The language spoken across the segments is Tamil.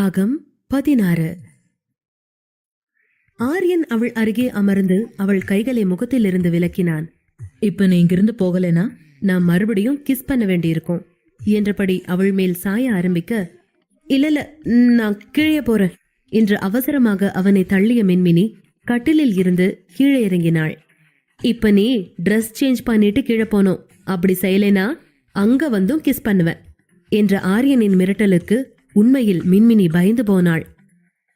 பாகம் 16. ஆரியன் அவள் அருகே அமர்ந்து அவள் கைகளை முகத்திலிருந்து விலக்கினான். இப்ப நீ இங்கிருந்து போகலனா நான் மறுபடியும் கிஸ் பண்ண வேண்டியிருக்கும் என்றபடி அவள் மேல் சாய ஆரம்பிக்க, இல்ல நான் கீழே போறேன் என்று அவசரமாக அவனை தள்ளிய மின்மினி கட்டிலில் இருந்து கீழே இறங்கினாள். இப்ப நீ ட்ரெஸ் சேஞ்ச் பண்ணிட்டு கீழே போனோம், அப்படி செய்யலைனா அங்க வந்தும் கிஸ் பண்ணுவேன் என்ற ஆரியனின் மிரட்டலுக்கு உண்மையில் மின்மினி பயந்து போனாள்.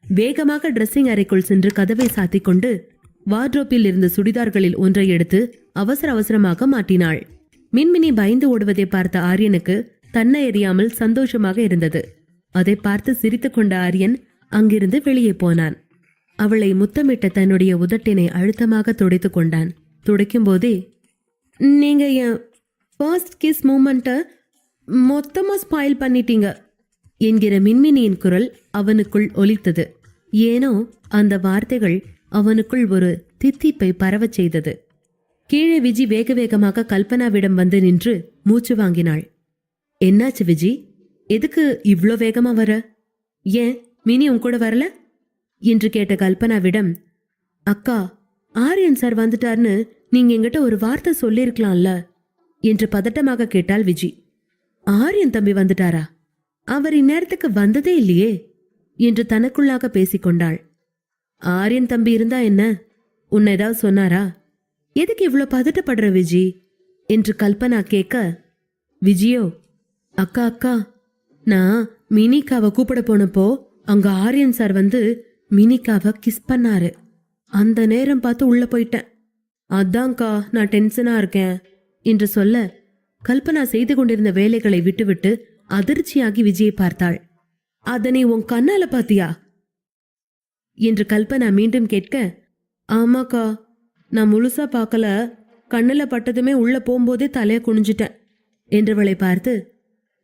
வேகமாக டிரெஸ்ஸிங் அறைக்குள் சென்று கதவை சாத்திக் கொண்டு வார்ட்ரோப்பில் இருந்த சுடிதார்களில் ஒன்றை எடுத்து அவசர அவசரமாக மாட்டினாள். மின்மினி பயந்து ஓடுவதை பார்த்த ஆரியனுக்கு தன்னை எறியாமல் சந்தோஷமாக இருந்தது. அதை பார்த்து சிரித்துக் கொண்ட ஆரியன் அங்கிருந்து வெளியே போனான். அவளை முத்தமிட்ட தன்னுடைய உதட்டினை அழுத்தமாக துடைத்து கொண்டான். துடைக்கும் போதே, நீங்க என் ஃபர்ஸ்ட் கிஸ் மூமெண்ட்டை மொத்தமா ஸ்பாயில் பண்ணிட்டீங்க என்கிற மின்மினியின் குரல் அவனுக்குள் ஒலித்தது. ஏனோ அந்த வார்த்தைகள் அவனுக்குள் ஒரு தித்திப்பை பரவச் செய்தது. கீழே விஜி வேக வேகமாக கல்பனாவிடம் வந்து நின்று மூச்சு வாங்கினாள். என்னாச்சு விஜி, எதுக்கு இவ்ளோ வேகமா வர? ஏன் மினி உன் கூட வரல என்று கேட்ட கல்பனாவிடம், அக்கா ஆரியன் சார் வந்துட்டார்னு நீங்க என்கிட்ட ஒரு வார்த்தை சொல்லிருக்கலாம்ல என்று பதட்டமாக கேட்டாள் விஜி. ஆரியன் தம்பி வந்துட்டாரா? அவர் இந்நேரத்துக்கு வந்ததே இல்லையே என்று தனக்குள்ளாக பேசிக்கொண்டாள். ஆரியன் தம்பி இருந்தா என்ன, உன்னை ஏதாவது சொன்னாரா? எதுக்கு இவ்வளோ பதட்டப்படுற விஜி என்று கல்பனா கேட்க, விஜியோ, அக்கா அக்கா நான் மினிகாவை கூப்பிட போனப்போ அங்க ஆரியன் சார் வந்து மினிகாவை கிஸ் பண்ணாரு. அந்த நேரம் பார்த்து உள்ள போயிட்டேன். அதான்க்கா நான் டென்ஷனா இருக்கேன் என்று சொல்ல, கல்பனா செய்து கொண்டிருந்த வேலைகளை விட்டுவிட்டு அதிர்ச்சியாகி விஜயை பார்த்தாள். அதனை உன் கண்ணால பாத்தியா என்று கல்பனா மீண்டும் கேட்க, ஆமாக்கா நான் முழுசா பார்க்கல, கண்ணுல பட்டதுமே உள்ள போகும்போதே தலைய குனிஞ்சிட்டேன் என்றவளை பார்த்து,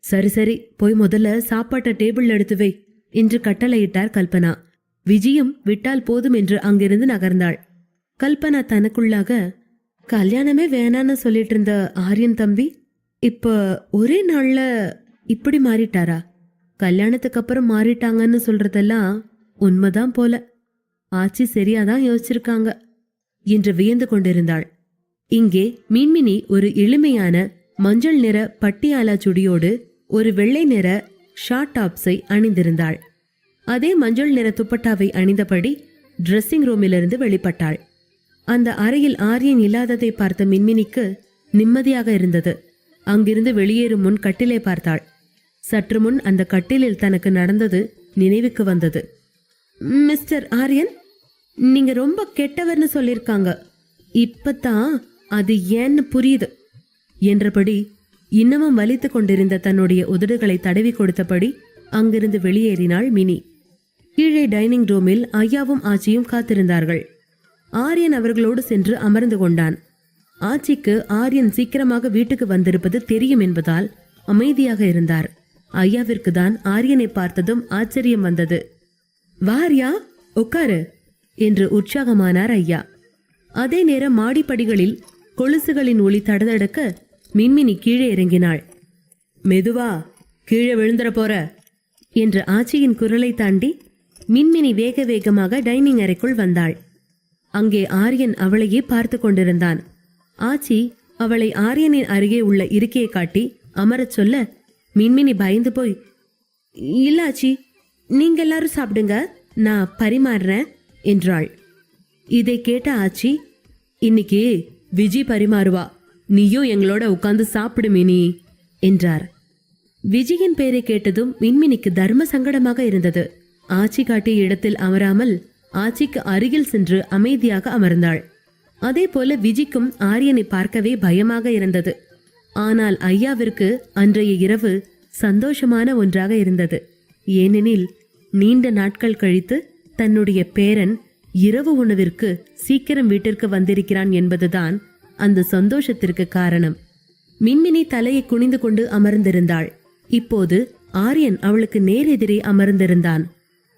சரி சரி போய் முதல்ல சாப்பாட்டை டேபிள் எடுத்து வை என்று கட்டளையிட்டார் கல்பனா. விஜயும் விட்டால் போதும் என்று அங்கிருந்து நகர்ந்தாள். கல்பனா தனக்குள்ளாக, கல்யாணமே வேணான்னு சொல்லிட்டு இருந்த ஆரியன் தம்பி இப்ப ஒரே நாள்ல இப்படி மாறிட்டாரா? கல்யாணத்துக்கு அப்புறம் மாறிட்டாங்கன்னு சொல்றதெல்லாம் உண்மைதான் போல. ஆச்சி சரியாதான் யோசிச்சிருக்காங்க என்று வியந்து கொண்டிருந்தாள். இங்கே மின்மினி ஒரு எளிமையான மஞ்சள் நிற பட்டியாலா சுடியோடு ஒரு வெள்ளை நிற ஷார்ட் டாப்ஸை அணிந்திருந்தாள். அதே மஞ்சள் நிற துப்பட்டாவை அணிந்தபடி டிரெஸ்ஸிங் ரூமிலிருந்து வெளிப்பட்டாள். அந்த அறையில் ஆரியன் இல்லாததை பார்த்த மின்மினிக்கு நிம்மதியாக இருந்தது. அங்கிருந்து வெளியேறும் முன் கட்டிலை பார்த்தாள். சற்று முன் அந்த கட்டிலில் தனக்கு நடந்தது நினைவுக்கு வந்தது. மிஸ்டர் ஆரியன், நீங்க ரொம்ப கெட்டவர்னு சொல்லிருக்காங்க, இப்பதான் அது ஏன்னு புரியுது என்றபடி இன்னமும் வலித்து கொண்டிருந்த தன்னுடைய உதடுகளை தடவி கொடுத்தபடி அங்கிருந்து வெளியேறினாள் மினி. கீழே டைனிங் ரூமில் ஐயாவும் ஆச்சியும் காத்திருந்தார்கள். ஆரியன் அவர்களோடு சென்று அமர்ந்து கொண்டான். ஆச்சிக்கு ஆரியன் சீக்கிரமாக வீட்டுக்கு வந்திருப்பது தெரியும் என்பதால் அமைதியாக இருந்தார். ஐயாவிற்கு தான் ஆரியனை பார்த்ததும் ஆச்சரியம் வந்தது. வாரியா, உட்காரு என்று உற்சாகமானார் ஐயா. அதே நேரம் மாடிப்படிகளில் கொலுசுகளின் ஒளி தடதடக்க மின்மினி கீழே இறங்கினாள். மெதுவா, கீழே விழுந்துற போற என்று ஆச்சியின் குரலை தாண்டி மின்மினி வேக வேகமாக டைனிங் அறைக்குள் வந்தாள். அங்கே ஆரியன் அவளையே பார்த்து கொண்டிருந்தான். ஆச்சி அவளை ஆரியனின் அருகே உள்ள இருக்கையை காட்டி அமரச் சொல்ல, மின்மினி பயந்து போய், இல்ல ஆச்சி, நீங்க எல்லாரும் சாப்பிடுங்க, நான் பரிமாறுறேன் என்றாள். இதை கேட்ட ஆச்சி, இன்னைக்கு விஜி பரிமாறுவா, நீயும் எங்களோட உட்கார்ந்து சாப்பிடு மினி என்றார். விஜயின் பெயரை கேட்டதும் மின்மினிக்கு தர்ம சங்கடமாக இருந்தது. ஆச்சி காட்டிய இடத்தில் அமராமல் ஆச்சிக்கு அருகில் சென்று அமைதியாக அமர்ந்தாள். அதே போல விஜிக்கும் ஆரியனை பார்க்கவே பயமாக இருந்தது. ஆனால் ஐயாவிற்கு அன்றைய இரவு சந்தோஷமான ஒன்றாக இருந்தது. ஏனெனில் நீண்ட நாட்கள் கழித்து தன்னுடைய பேரன் இரவு உணவிற்கு சீக்கிரம் வீட்டிற்கு வந்திருக்கிறான் என்பதுதான் அந்த சந்தோஷத்திற்கு காரணம். மின்மினி தலையை குனிந்து கொண்டு அமர்ந்திருந்தாள். இப்போது ஆரியன் அவளுக்கு நேரெதிரே அமர்ந்திருந்தான்.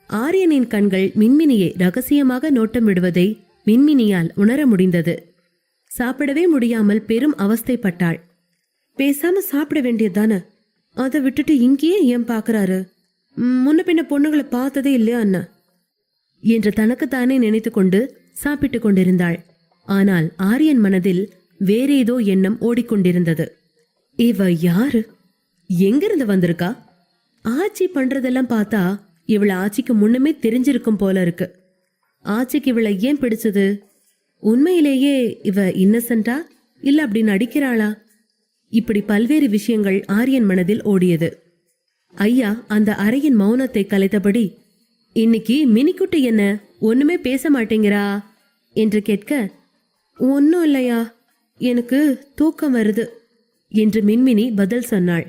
ஆரியனின் கண்கள் மின்மினியை ரகசியமாக நோட்டமிடுவதை மின்மினியால் உணர முடிந்தது. சாப்பிடவே முடியாமல் பெரும் அவஸ்தைப்பட்டாள். பேசாம சாப்பிட வேண்டியதுதானே, அதை விட்டுட்டு இங்கேயே ஏன் பாக்குறாரு? முன்ன பின்ன பொண்ணுங்களை பார்த்ததே இல்லையா அண்ணா என்று தனக்குத்தானே நினைத்து கொண்டு சாப்பிட்டு கொண்டிருந்தாள். ஆனால் ஆரியன் மனதில் வேறேதோ எண்ணம் ஓடிக்கொண்டிருந்தது. இவ யாரு? எங்கிருந்து வந்திருக்கா? ஆச்சி பண்றதெல்லாம் பார்த்தா இவள ஆச்சிக்கு முன்னமே தெரிஞ்சிருக்கும் போல இருக்கு. ஆச்சிக்கு இவளை ஏன் பிடிச்சது? உண்மையிலேயே இவ இன்னசென்டா இல்ல அப்படி நடிக்கிறாளா? இப்படி பல்வேறு விஷயங்கள் ஆரியன் மனதில் ஓடியது. ஐயா அந்த அறையின் மௌனத்தை கலைத்தபடி, இன்னைக்கு மினிக்குட்டி என்ன ஒண்ணுமே பேச மாட்டேங்கிறா என்று கேட்க, ஒன்னும் இல்லையா, எனக்கு தூக்கம் வருது என்று மின்மினி பதில் சொன்னாள்.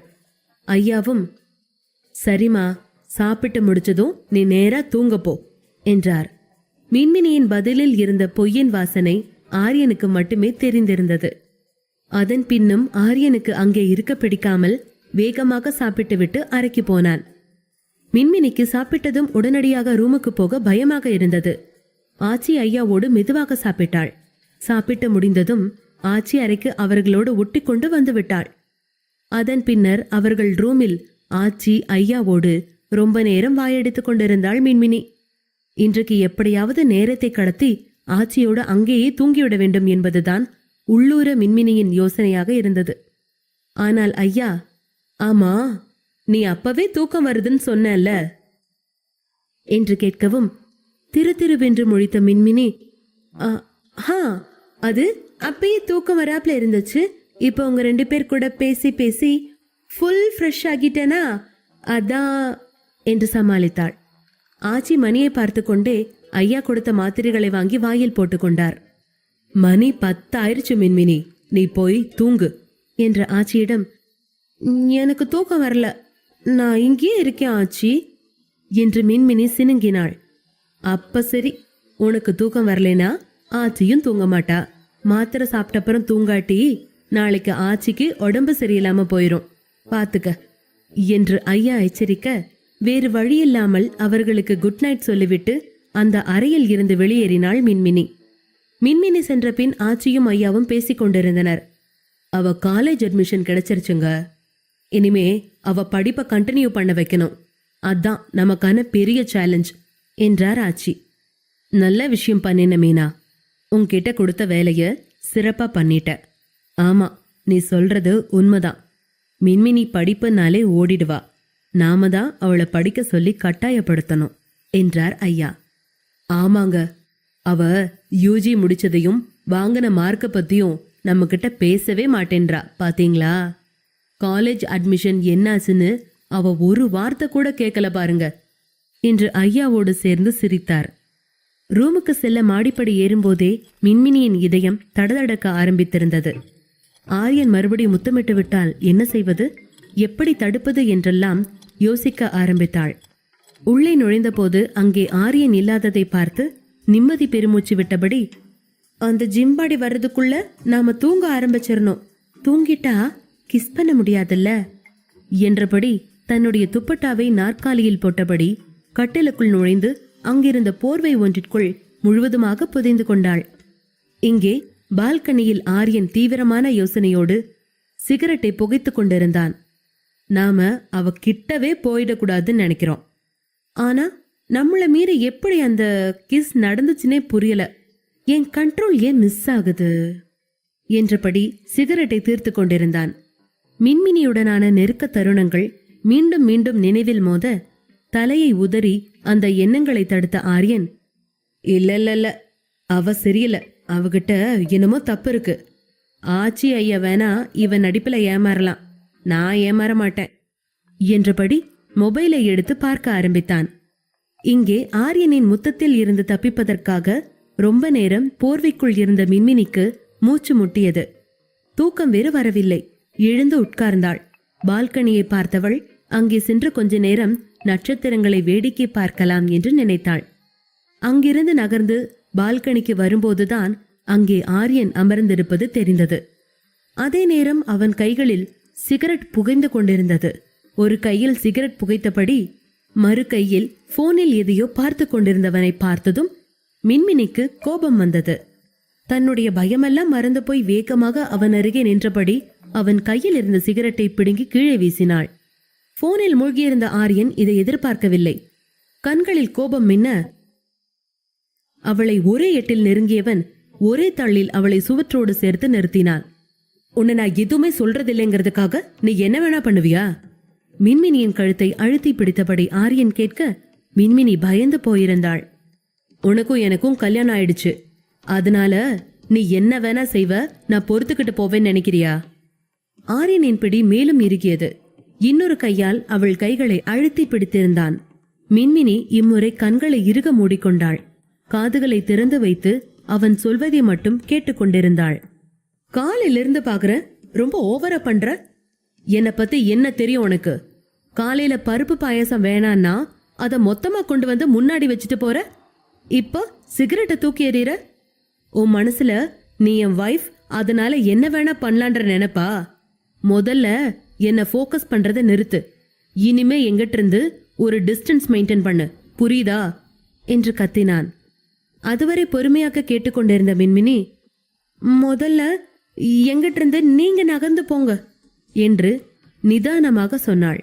ஐயாவும், சரிமா, சாப்பிட்டு முடிச்சதும் நீ நேரா தூங்கப்போ என்றார். மின்மினியின் பதிலில் இருந்த பொய்யின் வாசனை ஆரியனுக்கு மட்டுமே தெரிந்திருந்தது. அதன் பின்னும் ஆரியனுக்கு அங்கே இருக்க பிடிக்காமல் வேகமாக சாப்பிட்டு விட்டு அறைக்கு போனான். மின்மினிக்கு சாப்பிட்டதும் உடனடியாக ரூமுக்கு போக பயமாக இருந்தது. ஆச்சி ஐயாவோடு மெதுவாக சாப்பிட்டாள். சாப்பிட்டு முடிந்ததும் ஆச்சி அறைக்கு அவர்களோடு ஒட்டி கொண்டு வந்து விட்டாள். அதன் பின்னர் அவர்கள் ரூமில் ஆச்சி ஐயாவோடு ரொம்ப நேரம் வாயடித்துக் கொண்டிருந்தாள் மின்மினி. இன்றைக்கு எப்படியாவது நேரத்தை கடத்தி ஆச்சியோடு அங்கேயே தூங்கிவிட வேண்டும் என்பதுதான் உள்ளூர மின்மினியின் யோசனையாக இருந்தது. ஆனால் ஐயா, ஆமா, நீ அப்பவே தூக்கம் வருதுன்னு சொன்னல்ல என்று கேட்கவும் திருதிருவென்று முழித்த மின்மினி, அது அப்பயே தூக்கம் வராப்ல இருந்துச்சு. இப்போ உங்க 2 பேர் கூட பேசி பேசி ஃபுல் ஃப்ரெஷ் ஆகிட்டேனா, அதான் என்று சமாளித்தாள். ஆச்சி மணியை பார்த்து கொண்டே ஐயா கொடுத்த மாத்திரைகளை வாங்கி வாயில் போட்டுக்கொண்டார். மணி 10 ஆயிடுச்சு மின்மினி, நீ போய் தூங்கு என்ற ஆச்சியிடம், எனக்கு தூக்கம் வரல, நான் இங்கேயே இருக்கேன் ஆச்சி என்று மின்மினி சினுங்கினாள். அப்ப சரி, உனக்கு தூக்கம் வரலேனா ஆச்சியும் தூங்க மாட்டா. மாத்திரை சாப்பிட்டப்புறம் தூங்காட்டி நாளைக்கு ஆச்சிக்கு உடம்பு சரியில்லாம போயிரும், பாத்துக்க என்று ஐயா எச்சரிக்க, வேறு வழியில்லாமல் அவர்களுக்கு குட் நைட் சொல்லிவிட்டு அந்த அறையில் இருந்து வெளியேறினாள் மின்மினி. மின்மினி சென்ற பின் ஆச்சியும் ஐயாவும் பேசிக் கொண்டிருந்தனர். அவ காலேஜ் அட்மிஷன் கிடைச்சிருச்சுங்க. இனிமே அவ படிப்பை கண்டினியூ பண்ண வைக்கணும், அதான் நமக்கான பெரிய சேலஞ்ச் என்றார் ஆச்சி. நல்ல விஷயம் பண்ணின மீனா, உன்கிட்ட கொடுத்த வேலைய சிறப்பா பண்ணிட்ட. ஆமா, நீ சொல்றது உண்மைதான். மின்மினி படிப்புனாலே ஓடிடுவா, நாம தான் அவளை படிக்க சொல்லி கட்டாயப்படுத்தணும் என்றார் ஐயா. ஆமாங்க, அவ யூஜி முடிச்சதையும் வாங்கின மார்க்க பத்தியும் நம்ம கிட்ட பேசவே மாட்டேன்றா, பாத்தீங்களா? காலேஜ் அட்மிஷன் என்னாச்சுன்னு அவ ஒரு வார்த்தை கூட கேட்கல பாருங்க என்று ஐயாவோடு சேர்ந்து சிரித்தார். ரூமுக்கு செல்ல மாடிப்படி ஏறும்போதே மின்மினியின் இதயம் தடதடக்க ஆரம்பித்திருந்தது. ஆரியன் மறுபடி முத்தமிட்டு விட்டால் என்ன செய்வது, எப்படி தடுப்பது என்றெல்லாம் யோசிக்க ஆரம்பித்தாள். உள்ளே நுழைந்தபோது அங்கே ஆரியன் இல்லாததை பார்த்து நிம்மதி பெருமூச்சு விட்டபடி, அந்த ஜிம்பாடி வர்றதுக்குள்ள நாம தூங்க ஆரம்பிச்சிடணும், தூங்கிட்டா கிஸ் பண்ண முடியாதுல்ல என்றபடி தன்னுடைய துப்பட்டாவை நாற்காலியில் போட்டபடி கட்டிலுக்குள் நுழைந்து அங்கிருந்த போர்வை ஒன்றிற்குள் முழுவதுமாக புதைந்து கொண்டாள். இங்கே பால்கனியில் ஆரியன் தீவிரமான யோசனையோடு சிகரெட்டை புகைத்துக் கொண்டிருந்தான். நாம அவ கிட்டவே போயிடக்கூடாதுன்னு நினைக்கிறோம், ஆனா நம்மள மீறி எப்படி அந்த கிஸ் நடந்துச்சுன்னே புரியல, என் கண்ட்ரோல் ஏன் மிஸ் ஆகுது என்றபடி சிகரெட்டை தீர்த்து கொண்டிருந்தான். மின்மினியுடனான நெருக்க தருணங்கள் மீண்டும் மீண்டும் நினைவில் மோத தலையை உதறி அந்த எண்ணங்களை தடுத்த ஆரியன், இல்ல அவ சரியில்ல, அவகிட்ட என்னமோ தப்பு இருக்கு. ஆச்சி ஐயா வேணா இவன் நடிப்புல ஏமாறலாம், நான் ஏமாற மாட்டேன் என்றபடி மொபைலை எடுத்து பார்க்க ஆரம்பித்தான். இங்கே ஆரியனின் முத்தத்தில் இருந்து தப்பிப்பதற்காக ரொம்ப நேரம் போர்வைக்குள் இருந்த மின்மினிக்கு மூச்சு முட்டியது. தூக்கம் வேறு வரவில்லை. எழுந்து உட்கார்ந்தாள். பால்கனியை பார்த்தவள் அங்கே சென்று கொஞ்ச நேரம் நட்சத்திரங்களை வேடிக்கை பார்க்கலாம் என்று நினைத்தாள். அங்கிருந்து நகர்ந்து பால்கனிக்கு வரும்போதுதான் அங்கே ஆரியன் அமர்ந்திருப்பது தெரிந்தது. அதே நேரம் அவன் கைகளில் சிகரெட் புகைந்து கொண்டிருந்தது. ஒரு கையில் சிகரெட் புகைத்தபடி மறு கையில் போனில் எதையோ பார்த்து கொண்டிருந்தவனை பார்த்ததும் மின்மினிக்கு கோபம் வந்தது. தன்னுடைய பயமெல்லாம் மறந்து போய் வேகமாக அவன் அருகே நின்றபடி அவன் கையில் இருந்த சிகரெட்டை பிடுங்கி கீழே வீசினாள். போனில் மூழ்கியிருந்த ஆரியன் இதை எதிர்பார்க்கவில்லை. கண்களில் கோபம் மின்ன அவளை ஒரே எட்டில் நெருங்கியவன் ஒரே தள்ளில் அவளை சுவற்றோடு சேர்த்து நிறுத்தினான். உன்னை நான் எதுவுமே சொல்றதில்லைங்கிறதுக்காக நீ என்ன வேணா பண்ணுவியா? மின்மினியின் கழுத்தை அழுத்தி பிடித்தபடி ஆரியன் கேட்க மின்மினி பயந்து போயிருந்தாள். உனக்கும் எனக்கும் கல்யாணம் ஆயிடுச்சு, அதனால நீ என்ன வேணா செய்வ, நான் பொறுத்துக்கிட்டு போவேன்னு நினைக்கிறியா? ஆரியனின் பிடி மேலும் இறுகியது. இன்னொரு கையால் அவள் கைகளை அழுத்தி பிடித்திருந்தான். மின்மினி இம்முறை கண்களை இறுக மூடிக்கொண்டாள். காதுகளை திறந்து வைத்து அவன் சொல்வதை மட்டும் கேட்டுக்கொண்டிருந்தாள். காலையிலிருந்து பாக்குற, ரொம்ப ஓவரா பண்ற. என்னை பத்தி என்ன தெரியும் உனக்கு? காலையில பருப்பு பாயாசம் வேணான்னா அதை மொத்தமா கொண்டு வந்து முன்னாடி வச்சுட்டு போற. இப்போ சிகரெட்டை தூக்கி எறிகிற. உன் மனசுல நீ என் வைஃப், அதனால என்ன வேணா பண்ணலான்ற நினைப்பா? முதல்ல என்ன ஃபோக்கஸ் பண்றதை நிறுத்து. இனிமே எங்கிட்ட இருந்து ஒரு டிஸ்டன்ஸ் மெயின்டைன் பண்ணு, புரியுதா என்று கத்தினான். அதுவரை பொறுமையாக கேட்டுக்கொண்டிருந்த மின்மினி, முதல்ல எங்கிட்ட இருந்து நீங்க நகர்ந்து போங்க என்று நிதானமாக சொன்னாள்.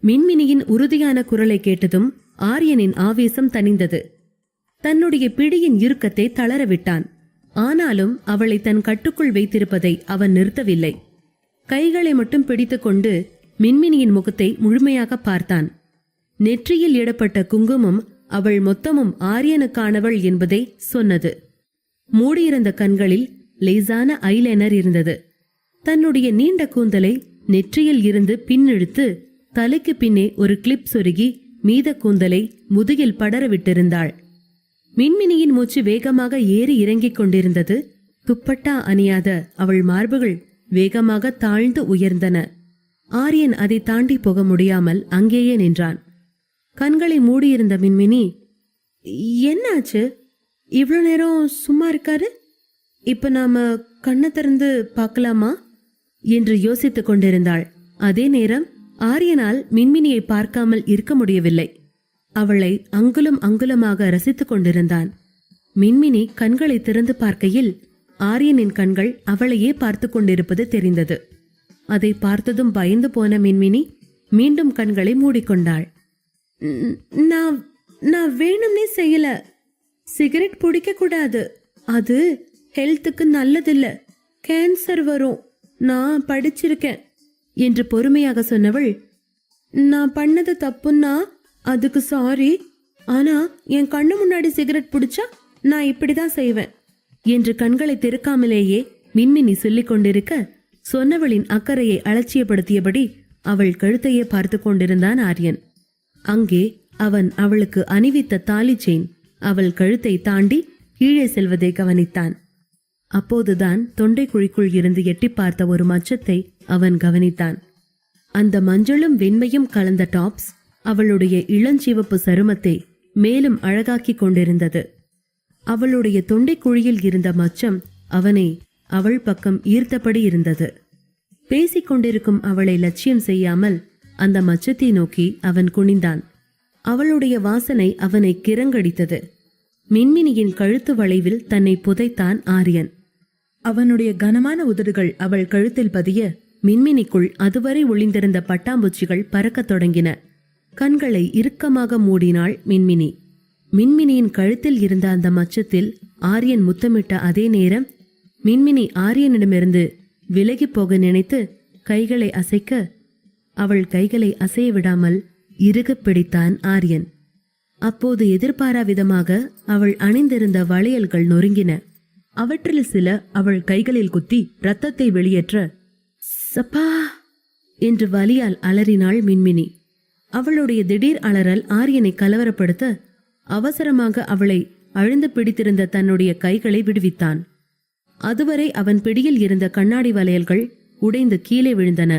மின்மினியின் உறுதியான குரலை கேட்டதும் ஆரியனின் ஆவேசம் தணிந்தது. தன்னுடைய பிடியின் இறுக்கத்தை தளரவிட்டான். ஆனாலும் அவளை தன் கட்டுக்குள் வைத்திருப்பதை அவன் நிறுத்தவில்லை. கைகளை மட்டும் பிடித்துக்கொண்டு மின்மினியின் முகத்தை முழுமையாக பார்த்தான். நெற்றியில் இடப்பட்ட குங்குமம் அவள் மொத்தமும் ஆரியனுக்கானவள் என்பதை சொன்னது. மூடியிருந்த கண்களில் லேசான ஐலைனர் இருந்தது. தன்னுடைய நீண்ட கூந்தலை நெற்றியில் இருந்து பின்னிழுத்து தலைக்கு பின்னே ஒரு கிளிப் சொருகி மீத கூந்தலை முதுகில் படர விட்டிருந்தாள். மின்மினியின் மூச்சு வேகமாக ஏறி இறங்கிக் கொண்டிருந்தது. துப்பட்டா அணியாத அவள் மார்புகள் வேகமாக தாழ்ந்து உயர்ந்தன. ஆரியன் அதை தாண்டி போக முடியாமல் அங்கேயே நின்றான். கண்களை மூடியிருந்த மின்மினி, என்னாச்சு? இவ்வளோ நேரம் சும்மா இருக்காரு, இப்ப நாம கண்ணை திறந்து பார்க்கலாமா என்று யோசித்துக் கொண்டிருந்தாள். அதே நேரம் ஆரியனால் மின்மினியை பார்க்காமல் இருக்க முடியவில்லை. அவளை அங்குலம் அங்குலமாக ரசித்துக் கொண்டிருந்தான். மின்மினி கண்களை திறந்து பார்க்கையில் ஆரியனின் கண்கள் அவளையே பார்த்து கொண்டிருப்பது தெரிந்தது. அதை பார்த்ததும் பயந்து போன மின்மினி மீண்டும் கண்களை மூடிக்கொண்டாள். நான் வேணும்னே செய்யல. சிகரெட் பிடிக்க கூடாது, அது ஹெல்த்துக்கு நல்லதில்ல, கேன்சர் வரும், நான் படிச்சிருக்கேன் என்று பொறுமையாக சொன்னவள், நான் பண்ணது தப்புன்னா அதுக்கு சாரி, ஆனா என் கண்ணு முன்னாடி சிகரெட் பிடிச்சா நான் இப்படிதான் செய்வேன் என்று கண்களை திறக்காமலேயே மின்மினி சொல்லிக் கொண்டிருக்க, சொன்னவளின் அக்கறையை அலட்சியப்படுத்தியபடி அவள் கழுத்தையே பார்த்து கொண்டிருந்தான் ஆரியன். அங்கே அவன் அவளுக்கு அணிவித்த தாலி செயின் அவள் கழுத்தை தாண்டி கீழே செல்வதை கவனித்தான். அப்போதுதான் தொண்டை குழிக்குள் இருந்து எட்டி பார்த்த ஒரு மச்சத்தை அவன் கவனித்தான். அந்த மஞ்சளும் வெண்மையும் கலந்த டாப்ஸ் அவளுடைய இளஞ்சிவப்பு சருமத்தை மேலும் அழகாக்கிக் கொண்டிருந்தது. அவளுடைய தொண்டை குழியில் இருந்த மச்சம் அவனை அவள் பக்கம் ஈர்த்தபடி இருந்தது. பேசிக்கொண்டிருக்கும் அவளை லட்சியம் செய்யாமல் அந்த மச்சத்தை நோக்கி அவன் குனிந்தான். அவளுடைய வாசனை அவனை கிறங்கடித்தது. மின்மினியின் கழுத்து வளைவில் தன்னை புதைத்தான் ஆரியன். அவனுடைய கனமான உதடுகள் அவள் கழுத்தில் பதிய மின்மினிக்குள் அதுவரை ஒளிந்திருந்த பட்டாம்பூச்சிகள் பறக்கத் தொடங்கின. கண்களை இறுக்கமாக மூடினாள் மின்மினி. மின்மினியின் கழுத்தில் இருந்த அந்த மச்சத்தில் ஆரியன் முத்தமிட்ட அதே நேரம் மின்மினி ஆரியனிடமிருந்து விலகி போக நினைத்து கைகளை அசைக்க, அவள் கைகளை அசைய விடாமல் இறுகப் பிடித்தான் ஆரியன். அப்போது எதிர்பாரா விதமாக அவள் அணிந்திருந்த வளையல்கள் நொறுங்கின. அவற்றில் சில அவள் கைகளில் குத்தி ரத்தத்தை வெளியேற்ற, சப்பா என்று வலியால் அலறினாள் மின்மினி. அவளுடைய திடீர் அலறல் ஆரியனை கலவரப்படுத்த அவசரமாக அவளை அழுந்து பிடித்திருந்த தன்னுடைய கைகளை விடுவித்தான். அதுவரை அவன் பிடியில் இருந்த கண்ணாடி வளையல்கள் உடைந்து கீழே விழுந்தன.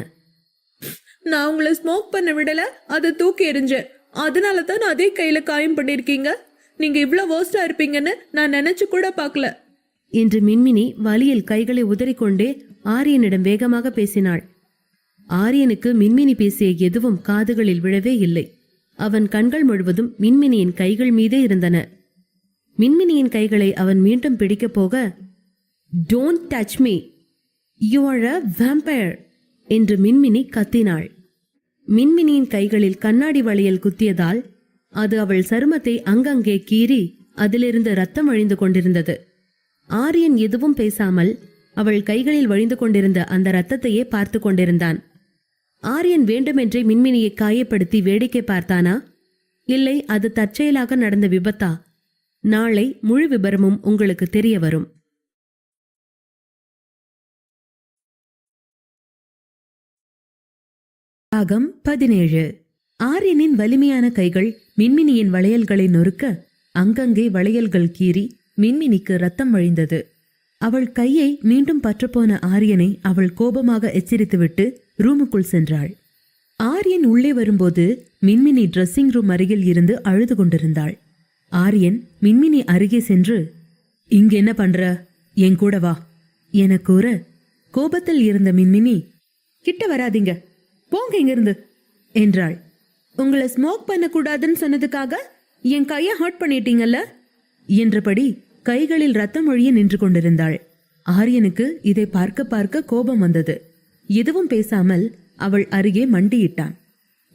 நான் உங்களை ஸ்மோக் பண்ண விடல, அதை தூக்கி எறிஞ்சேன், அதனால தான் அதே கையில காயம் பண்ணிருக்கீங்க. நீங்க இவ்வளவு வேர்ஸ்டா இருப்பீங்கன்னு நான் நினைச்சு கூட பார்க்கல என்று மின்மினி வலியில் கைகளை உதறிக்கொண்டே ஆரியனிடம் வேகமாக பேசினாள். ஆரியனுக்கு மின்மினி பேசிய எதுவும் காதுகளில் விழவே இல்லை. அவன் கண்கள் முழுவதும் மின்மினியின் கைகள் மீதே இருந்தன. மின்மினியின் கைகளை அவன் மீண்டும் பிடிக்கப் போக, don't touch me, you are a vampire என்று மின்மினி கத்தினாள். மின்மினியின் கைகளில் கண்ணாடி வளையல் குத்தியதால் அது அவள் சருமத்தை அங்கங்கே கீறி அதிலிருந்து ரத்தம் வழிந்து கொண்டிருந்தது. ஆரியன் எதுவும் பேசாமல் அவள் கைகளில் வழிந்து கொண்டிருந்த அந்த ரத்தத்தையே பார்த்து கொண்டிருந்தான். ஆரியன் வேண்டுமென்றே மின்மினியை காயப்படுத்தி வேடிக்கை பார்த்தானா, இல்லை அது தற்செயலாக நடந்த விபத்தா? நாளை முழு விபரமும் உங்களுக்கு தெரிய வரும். பாகம் 17. ஆரியனின் வலிமையான கைகள் மின்மினியின் வளையல்களை நொறுக்க அங்கங்கே வளையல்கள் கீறி மின்மினிக்கு ரத்தம் வழிந்தது. அவள் கையை மீண்டும் பற்றப்போன ஆரியனை அவள் கோபமாக எச்சரித்துவிட்டு ரூமுக்குள் சென்றாள். ஆரியன் உள்ளே வரும்போது மின்மினி ட்ரெஸ்ஸிங் ரூம் அருகில் இருந்து அழுது கொண்டிருந்தாள். ஆரியன் மின்மினி அருகே சென்று, இங்க என்ன பண்ற, என் கூட வா என கூற, கோபத்தில் இருந்த மின்மினி, கிட்ட வராதீங்க, போங்க இங்கிருந்து என்றாள். உங்களை ஸ்மோக் பண்ணக்கூடாதுன்னு சொன்னதுக்காக என் கையை ஹர்ட் பண்ணிட்டீங்கல்ல என்றபடி கைகளில் ரத்தம் ஒழிய நின்று கொண்டிருந்தாள். ஆரியனுக்கு இதை பார்க்க பார்க்க கோபம் வந்தது. எதுவும் பேசாமல் அவள் அருகே மண்டியிட்டான்.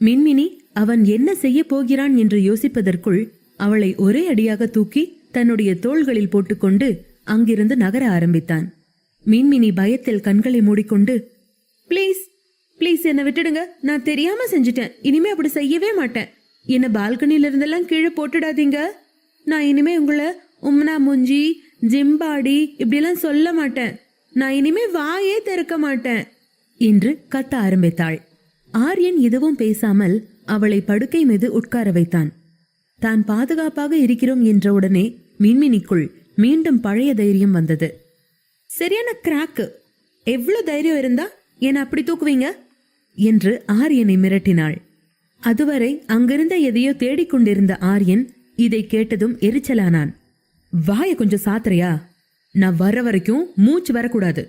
மின்மினி அவன் என்ன செய்ய போகிறான் என்று யோசிப்பதற்குள் அவளை ஒரே அடியாக தூக்கி தன்னுடைய தோள்களில் போட்டுக்கொண்டு அங்கிருந்து நகர ஆரம்பித்தான். மின்மினி பயத்தில் கண்களை மூடிக்கொண்டு, பிளீஸ் பிளீஸ் என்னை விட்டுடுங்க, நான் தெரியாம செஞ்சுட்டேன், இனிமே அப்படி செய்யவே மாட்டேன், என்ன பால்கனில இருந்தெல்லாம் கீழே போட்டுடாதீங்க, நான் இனிமே உங்களை உம்னா முஞ்சி ஜிம்பாடி இப்படியெல்லாம் சொல்ல மாட்டேன், நான் இனிமே வாயே திறக்க மாட்டேன் என்று கத்த ஆரம்பித்தாள். ஆரியன் எதுவும் பேசாமல் அவளை படுக்கை மீது உட்கார வைத்தான். தான் பாதுகாப்பாக இருக்கிறோம் என்ற உடனே மின்மினிக்குள் மீண்டும் பழைய தைரியம் வந்தது. சரியான கிராக்கு, எவ்வளவு தைரியம் இருந்தா என்ன அப்படி தூக்குவீங்க என்று ஆரியனை மிரட்டினாள். அதுவரை அங்கிருந்த எதையோ தேடிக்கொண்டிருந்த ஆரியன் இதை கேட்டதும் எரிச்சலானான். வாய கொஞ்சம் சாத்திரையா, நான் வர்ற வரைக்கும் மூச்சு வரக்கூடாது,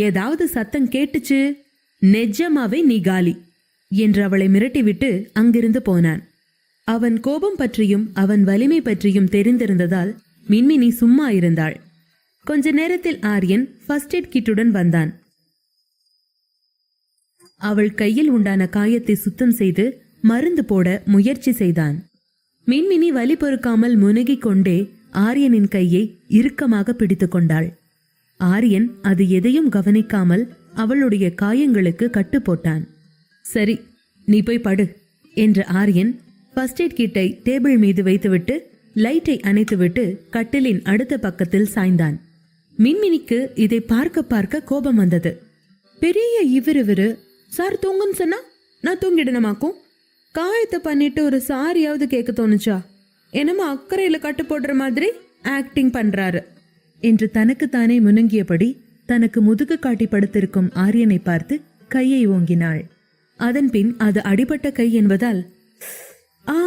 ஏதாவது சத்தம் கேட்டுச்சு நெஜமாவே நீ காலி என்று அவளை மிரட்டிவிட்டு அங்கிருந்து போனான். அவன் கோபம் பற்றியும் அவன் வலிமை பற்றியும் தெரிந்திருந்ததால் மின்மினி சும்மா இருந்தாள். கொஞ்ச நேரத்தில் ஆரியன் ஃபர்ஸ்ட் எய்ட் கிட்டுடன் வந்தான். அவள் கையில் உண்டான காயத்தை சுத்தம் செய்து மருந்து போட முயற்சி செய்தான். மின்மினி வலி பொறுக்காமல் முனகிக் கொண்டே ஆரியனின் கையை இறுக்கமாக பிடித்து கொண்டாள். ஆரியன் அது எதையும் கவனிக்காமல் அவளுடைய காயங்களுக்கு கட்டு போட்டான். சரி, நீ போய் படு என்ற ஆரியன் ஃபர்ஸ்ட் எய்ட் கிட்டை டேபிள் மீது வைத்துவிட்டு லைட்டை அணைத்துவிட்டு கட்டிலின் அடுத்த பக்கத்தில் சாய்ந்தான். மின்மினிக்கு இதை பார்க்க பார்க்க கோபம் வந்தது. பெரிய இவரு சார் தூங்குன்னு சொன்னா நான் தூங்கிடணுமாக்கும், காயத்தை பண்ணிட்டு ஒரு சாரியாவது கேட்க தோணுச்சா, என்னமோ அக்கறையில கட்டு போடுற மாதிரி ஆக்டிங் பண்றாரு என்று தனக்குத்தானே முனங்கியபடி தனக்கு முதுகு காட்டி படுத்திருக்கும் ஆரியனை பார்த்து கையை ஓங்கினாள். அதன்பின் அது அடிபட்ட கை என்பதால் ஆ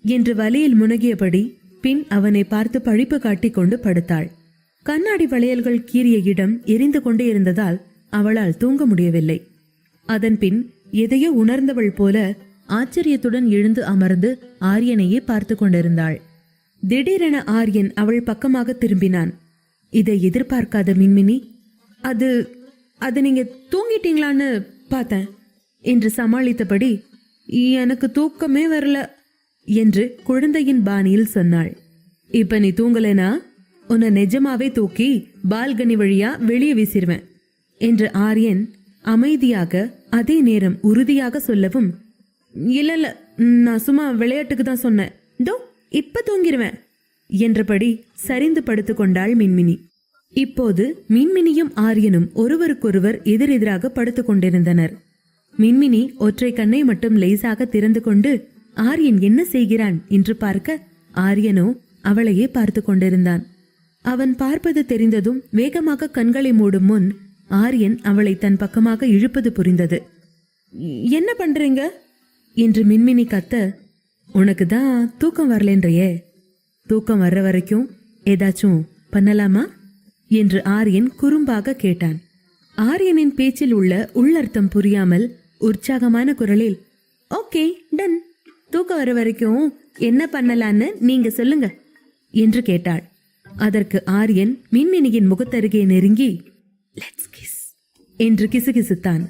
என்று வலியில் முனகியபடி பின் அவனை பார்த்து பழிப்பு காட்டி கொண்டு படுத்தாள். கண்ணாடி வளையல்கள் கீறிய இடம் எரிந்து கொண்டே இருந்ததால் அவளால் தூங்க முடியவில்லை. அதன்பின் எதையோ உணர்ந்தவள் போல ஆச்சரியத்துடன் எழுந்து அமர்ந்து ஆரியனையே பார்த்து கொண்டிருந்தாள். திடீரென ஆரியன் அவள் பக்கமாக திரும்பினான். இதை எதிர்பார்க்காத மின்மினி, அது நீங்க தூங்கிட்டீங்களான்னு பார்த்தேன் என்று சமாளித்தபடி, எனக்கு தூக்கமே வரல என்று குழந்தையின் பாணியில் சொன்னாள். இப்ப நீ தூங்கலைனா உன்னை நிஜமாவே தூக்கி பால்கனி வழியா வெளியே வீசிடுவேன் என்று ஆரியன் அமைதியாக அதே நேரம் உறுதியாக சொல்லவும், இல்ல நான் சும்மா விளையாட்டுக்கு தான் சொன்னேன், தோ இப்ப தூங்கிடுவேன் என்றபடி சரிந்து படுத்து கொண்டாள் மின்மினி. இப்போது மின்மினியும் ஆரியனும் ஒருவருக்கொருவர் எதிரெதிராக படுத்து கொண்டிருந்தனர். மின்மினி ஒற்றை கண்ணை மட்டும் லேசாக திறந்து கொண்டு ஆரியன் என்ன செய்கிறான் என்று பார்க்க, ஆரியனோ அவளையே பார்த்து கொண்டிருந்தான். அவன் பார்ப்பது தெரிந்ததும் வேகமாக கண்களை மூடும் முன் ஆரியன் அவளை தன் பக்கமாக இழுப்பது புரிந்தது. என்ன பண்றீங்க என்று மின்மினி கத்த, உனக்கு தான் தூக்கம் வரலன்றையே, தூக்கம் வர்ற வரைக்கும் ஏதாச்சும் பண்ணலாமா என்று ஆரியன் குறும்பாக கேட்டான். ஆரியனின் பேச்சில் உள்ள உள்ளர்த்தம் புரியாமல் உற்சாகமான குரலில், ஓகே டன், தூக்கம் வர வரைக்கும் என்ன பண்ணலான்னு நீங்க சொல்லுங்க என்று கேட்டாள். அதற்கு ஆரியன் மின்மினியின் முகத்தருகே நெருங்கி, லெட்ஸ் கிஸ் என்று கிசுகிசுத்தான்.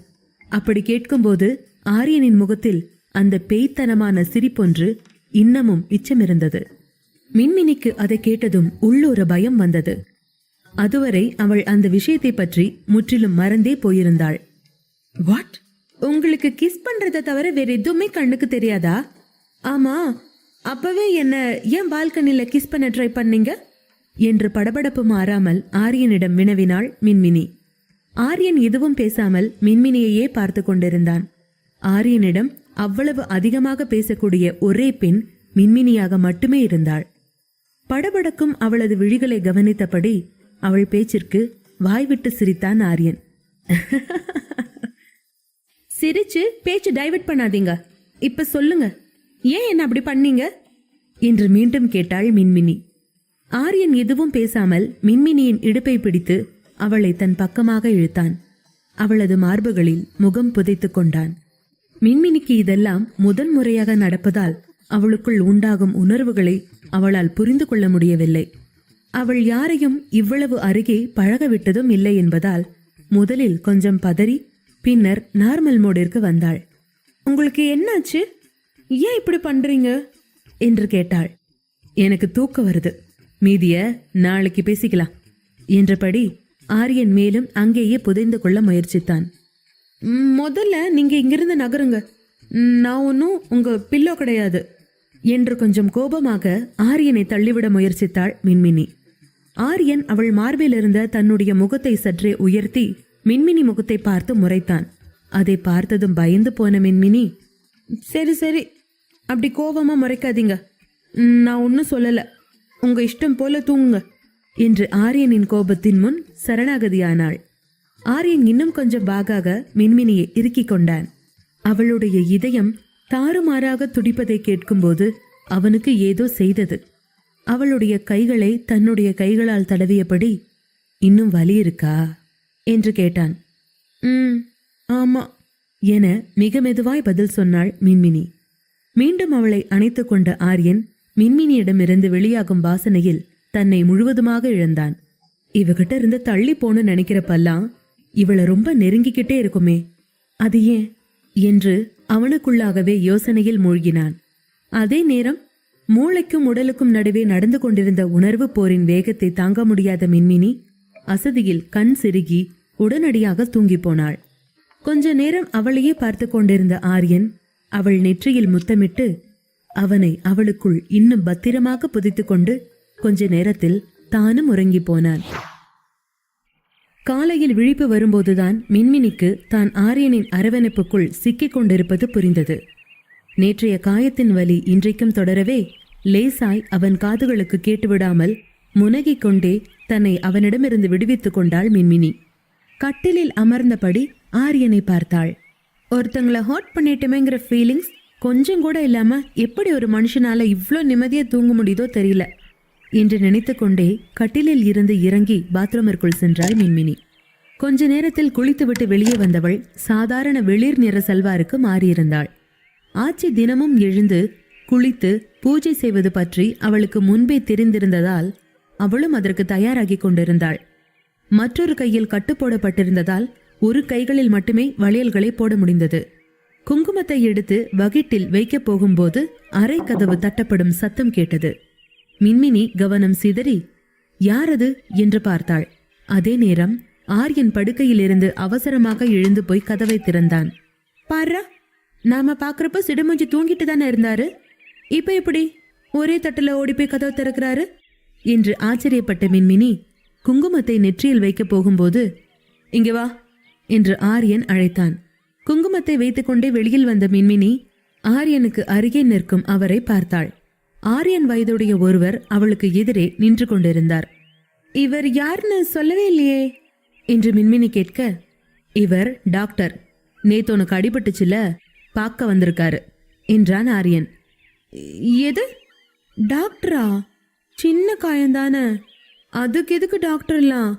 அப்படி கேட்கும்போது ஆரியனின் முகத்தில் அந்த பேய்த்தனமான சிரிப்பொன்று இன்னமும் மிச்சமிருந்தது. மின்மினிக்கு அதை கேட்டதும் உள்ளூர பயம் வந்தது. அதுவரை அவள் அந்த விஷயத்தை பற்றி முற்றிலும் மறந்தே போயிருந்தாள். வாட்? உங்களுக்கு கிஸ் பண்றதை தவிர வேற எதுவுமே கண்ணுக்கு தெரியாதா? ஆமா, அப்பவே என்ன ஏன் பால்கனில கிஸ் பண்ண ட்ரை பண்ணீங்க என்று படபடப்பு மாறாமல் ஆரியனிடம் வினவினாள் மின்மினி. ஆரியன் எதுவும் பேசாமல் மின்மினியையே பார்த்து கொண்டிருந்தான். ஆரியனிடம் அவ்வளவு அதிகமாக பேசக்கூடிய ஒரே பெண் மின்மினியாக மட்டுமே இருந்தாள். படபடக்கும் அவளது விழிகளை கவனித்தபடி அவள் பேச்சிற்கு வாய்விட்டு சிரித்தான் ஆரியன். சிரிச்சு பேச்சு டைவர்ட் பண்ணாதீங்க, இப்ப சொல்லுங்க, ஏன் என்ன அப்படி பண்ணீங்க என்று மீண்டும் கேட்டாள் மின்மினி. ஆரியன் எதுவும் பேசாமல் மின்மினியின் இடுப்பை பிடித்து அவளை தன் பக்கமாக இழுத்தான். அவளது மார்புகளில் முகம் புதைத்துக் கொண்டான். மின்மினிக்கு இதெல்லாம் முதன் முறையாக நடப்பதால் அவளுக்குள் உண்டாகும் உணர்வுகளை அவளால் புரிந்து கொள்ள முடியவில்லை. அவள் யாரையும் இவ்வளவு அருகே பழகவிட்டதும் இல்லை என்பதால் முதலில் கொஞ்சம் பதறி பின்னர் நார்மல் மோடிற்கு வந்தாள். உங்களுக்கு என்னாச்சு, ஏன் இப்படி பண்றீங்க என்று கேட்டாள். எனக்கு தூக்கம் வருது, மீதிய நாளைக்கு பேசிக்கலாம் என்றபடி ஆரியன் மேலும் அங்கேயே புதைந்து கொள்ள முயற்சித்தான். முதல்ல நீங்க இங்கிருந்து நகருங்க, நான் ஒன்னும் உங்க பில்லோ கிடையாது என்று கொஞ்சம் கோபமாக ஆரியனை தள்ளிவிட முயற்சித்தாள் மின்மினி. ஆரியன் அவள் மார்பில் இருந்த தன்னுடைய முகத்தை சற்றே உயர்த்தி மின்மினி முகத்தை பார்த்து முறைத்தான். அதை பார்த்ததும் பயந்து போன மின்மினி, சரி சரி, அப்படி கோபமா முறைக்காதீங்க, நான் ஒன்னும் சொல்லல, உங்க இஷ்டம் போல தூங்குங்க என்று ஆரியனின் கோபத்தின் முன் சரணாகதியானாள். ஆரியன் இன்னும் கொஞ்சம் பாகாக மின்மினியை இறுக்கிக் கொண்டான். அவளுடைய இதயம் தாறுமாறாக துடிப்பதை கேட்கும்போது அவனுக்கு ஏதோ செய்தது. அவளுடைய கைகளை தன்னுடைய கைகளால் தடவியபடி, இன்னும் வலி இருக்கா என்று கேட்டான். ஆமா என மிக மெதுவாய் பதில் சொன்னாள் மின்மினி. மீண்டும் அவளை அணைத்து கொண்ட ஆரியன் மின்மினியிடமிருந்து வெளியாகும் வாசனையில் தன்னை முழுவதுமாக இழந்தான். இவகிட்ட இருந்து தள்ளி போன்னு நினைக்கிறப்பெல்லாம் இவளை ரொம்ப நெருங்கிக்கிட்டே இருக்குமே, அது ஏன் என்று அவனுக்குள்ளாகவே யோசனையில் மூழ்கினான். அதே நேரம் மூளைக்கும் உடலுக்கும் நடுவே நடந்து கொண்டிருந்த உணர்வு போரின் வேகத்தை தாங்க முடியாத மின்மினி அசதியில் கண் சிறுகி உடனடியாக தூங்கி போனாள். கொஞ்ச நேரம் அவளையே பார்த்து கொண்டிருந்த ஆரியன் அவள் நெற்றியில் முத்தமிட்டு அவனை அவளுக்குள் இன்னும் பத்திரமாக புதைத்துக் கொண்டு கொஞ்ச நேரத்தில் தானும் உறங்கி போனான். காலையில் விழிப்பு வரும்போதுதான் மின்மினிக்கு தான் ஆரியனின் அரவணைப்புக்குள் சிக்கிக் கொண்டிருப்பது புரிந்தது. நேற்றைய காயத்தின் வலி இன்றைக்கும் தொடரவே லேசாய் அவன் காதுகளுக்கு கேட்டுவிடாமல் முனகிக் கொண்டே தன்னை அவனிடமிருந்து விடுவித்துக் கொண்டாள் மின்மினி. கட்டிலில் அமர்ந்தபடி ஆரியனை பார்த்தாள். ஒருத்தங்களை ஹர்ட் பண்ணிட்டோமேங்கிற ஃபீலிங்ஸ் கொஞ்சம் கூட இல்லாம எப்படி ஒரு மனுஷனால இவ்ளோ நிம்மதியா தூங்க முடியுதோ தெரியல என்று நினைத்து கொண்டே கட்டிலில் இருந்து இறங்கி பாத்ரூமிற்குள் சென்றாள் மின்மினி. கொஞ்ச நேரத்தில் குளித்துவிட்டு வெளியே வந்தவள் சாதாரண வெளிர் நிற சல்வாருக்கு மாறியிருந்தாள். ஆச்சி தினமும் எழுந்து குளித்து பூஜை செய்வது பற்றி அவளுக்கு முன்பே தெரிந்திருந்ததால் அவளும் அதற்கு தயாராகி கொண்டிருந்தாள். மற்றொரு கையில் கட்டு போடப்பட்டிருந்ததால் ஒரு கைகளில் மட்டுமே வளையல்களை போட முடிந்தது. குங்குமத்தை எடுத்து வகிட்டில் வைக்கப் போகும்போது அறை கதவு தட்டப்படும் சத்தம் கேட்டது. மின்மினி கவனம் சிதறி யாரது என்று பார்த்தாள். அதே நேரம் ஆரியன் படுக்கையிலிருந்து அவசரமாக எழுந்து போய் கதவை திறந்தான். பாரா, நாம பாக்குறப்ப சிடுமூஞ்சி தூங்கிட்டு தானே இருந்தாரு, இப்ப எப்படி ஒரே தட்டுல ஓடி போய் கதவை திறக்கிறாரு என்று ஆச்சரியப்பட்ட மின்மினி குங்குமத்தை நெற்றியில் வைக்கப் போகும்போது இங்க வா என்று ஆரியன் அழைத்தான். குங்குமத்தை வைத்துக்கொண்டே வெளியில் வந்த மின்மினி ஆரியனுக்கு அருகே நிற்கும் அவரை பார்த்தாள். ஆரியன் வயதுடைய ஒருவர் அவளுக்கு எதிரே நின்று கொண்டிருந்தார். இவர் யாருன்னு சொல்லவே இல்லையே என்று மின்மினி கேட்க, இவர் டாக்டர், நேத்து உனக்கு அடிபட்டுச்சுல, பார்க்க வந்திருக்காரு என்றான் ஆரியன். எது டாக்டரா? சின்ன காயந்தானே, அதுக்கு எதுக்கு டாக்டர்லாம்,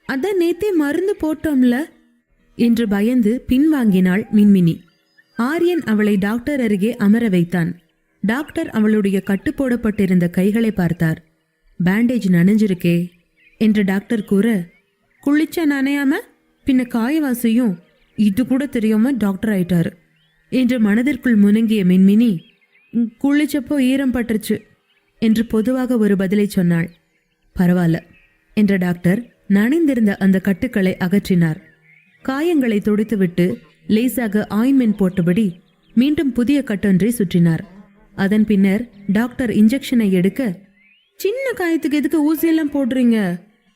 அதான் நேத்தே மருந்து போட்டோம்ல என்று பயந்து பின்வாங்கினாள் மின்மினி. ஆரியன் அவளை டாக்டர் அருகே அமர வைத்தான். டாக்டர் அவளுடைய கட்டு போடப்பட்டிருந்த கைகளை பார்த்தார். பேண்டேஜ் நனைஞ்சிருக்கே என்று டாக்டர் கூற, குளிச்ச நனையாம பின்ன காயவாசியும் இது கூட தெரியாம டாக்டர் ஆயிட்டாரு என்று மனதிற்குள் முனங்கிய மின்மினி, குளிச்சப்போ ஈரம் பட்டுருச்சு என்று பொதுவாக ஒரு பதிலை சொன்னாள். பரவாயில்ல என்ற டாக்டர் நனைந்திருந்த அந்த கட்டுக்களை அகற்றினார். காயங்களை துடைத்துவிட்டு லேசாக ஆயின்மென்ட் போட்டபடி மீண்டும் புதிய கட்டொன்றை சுற்றினார். அதன் பின்னர் டாக்டர் இன்ஜெக்ஷனை எடுக்க, சின்ன காயத்துக்கு எதுக்கு ஊசியெல்லாம் போடுறீங்க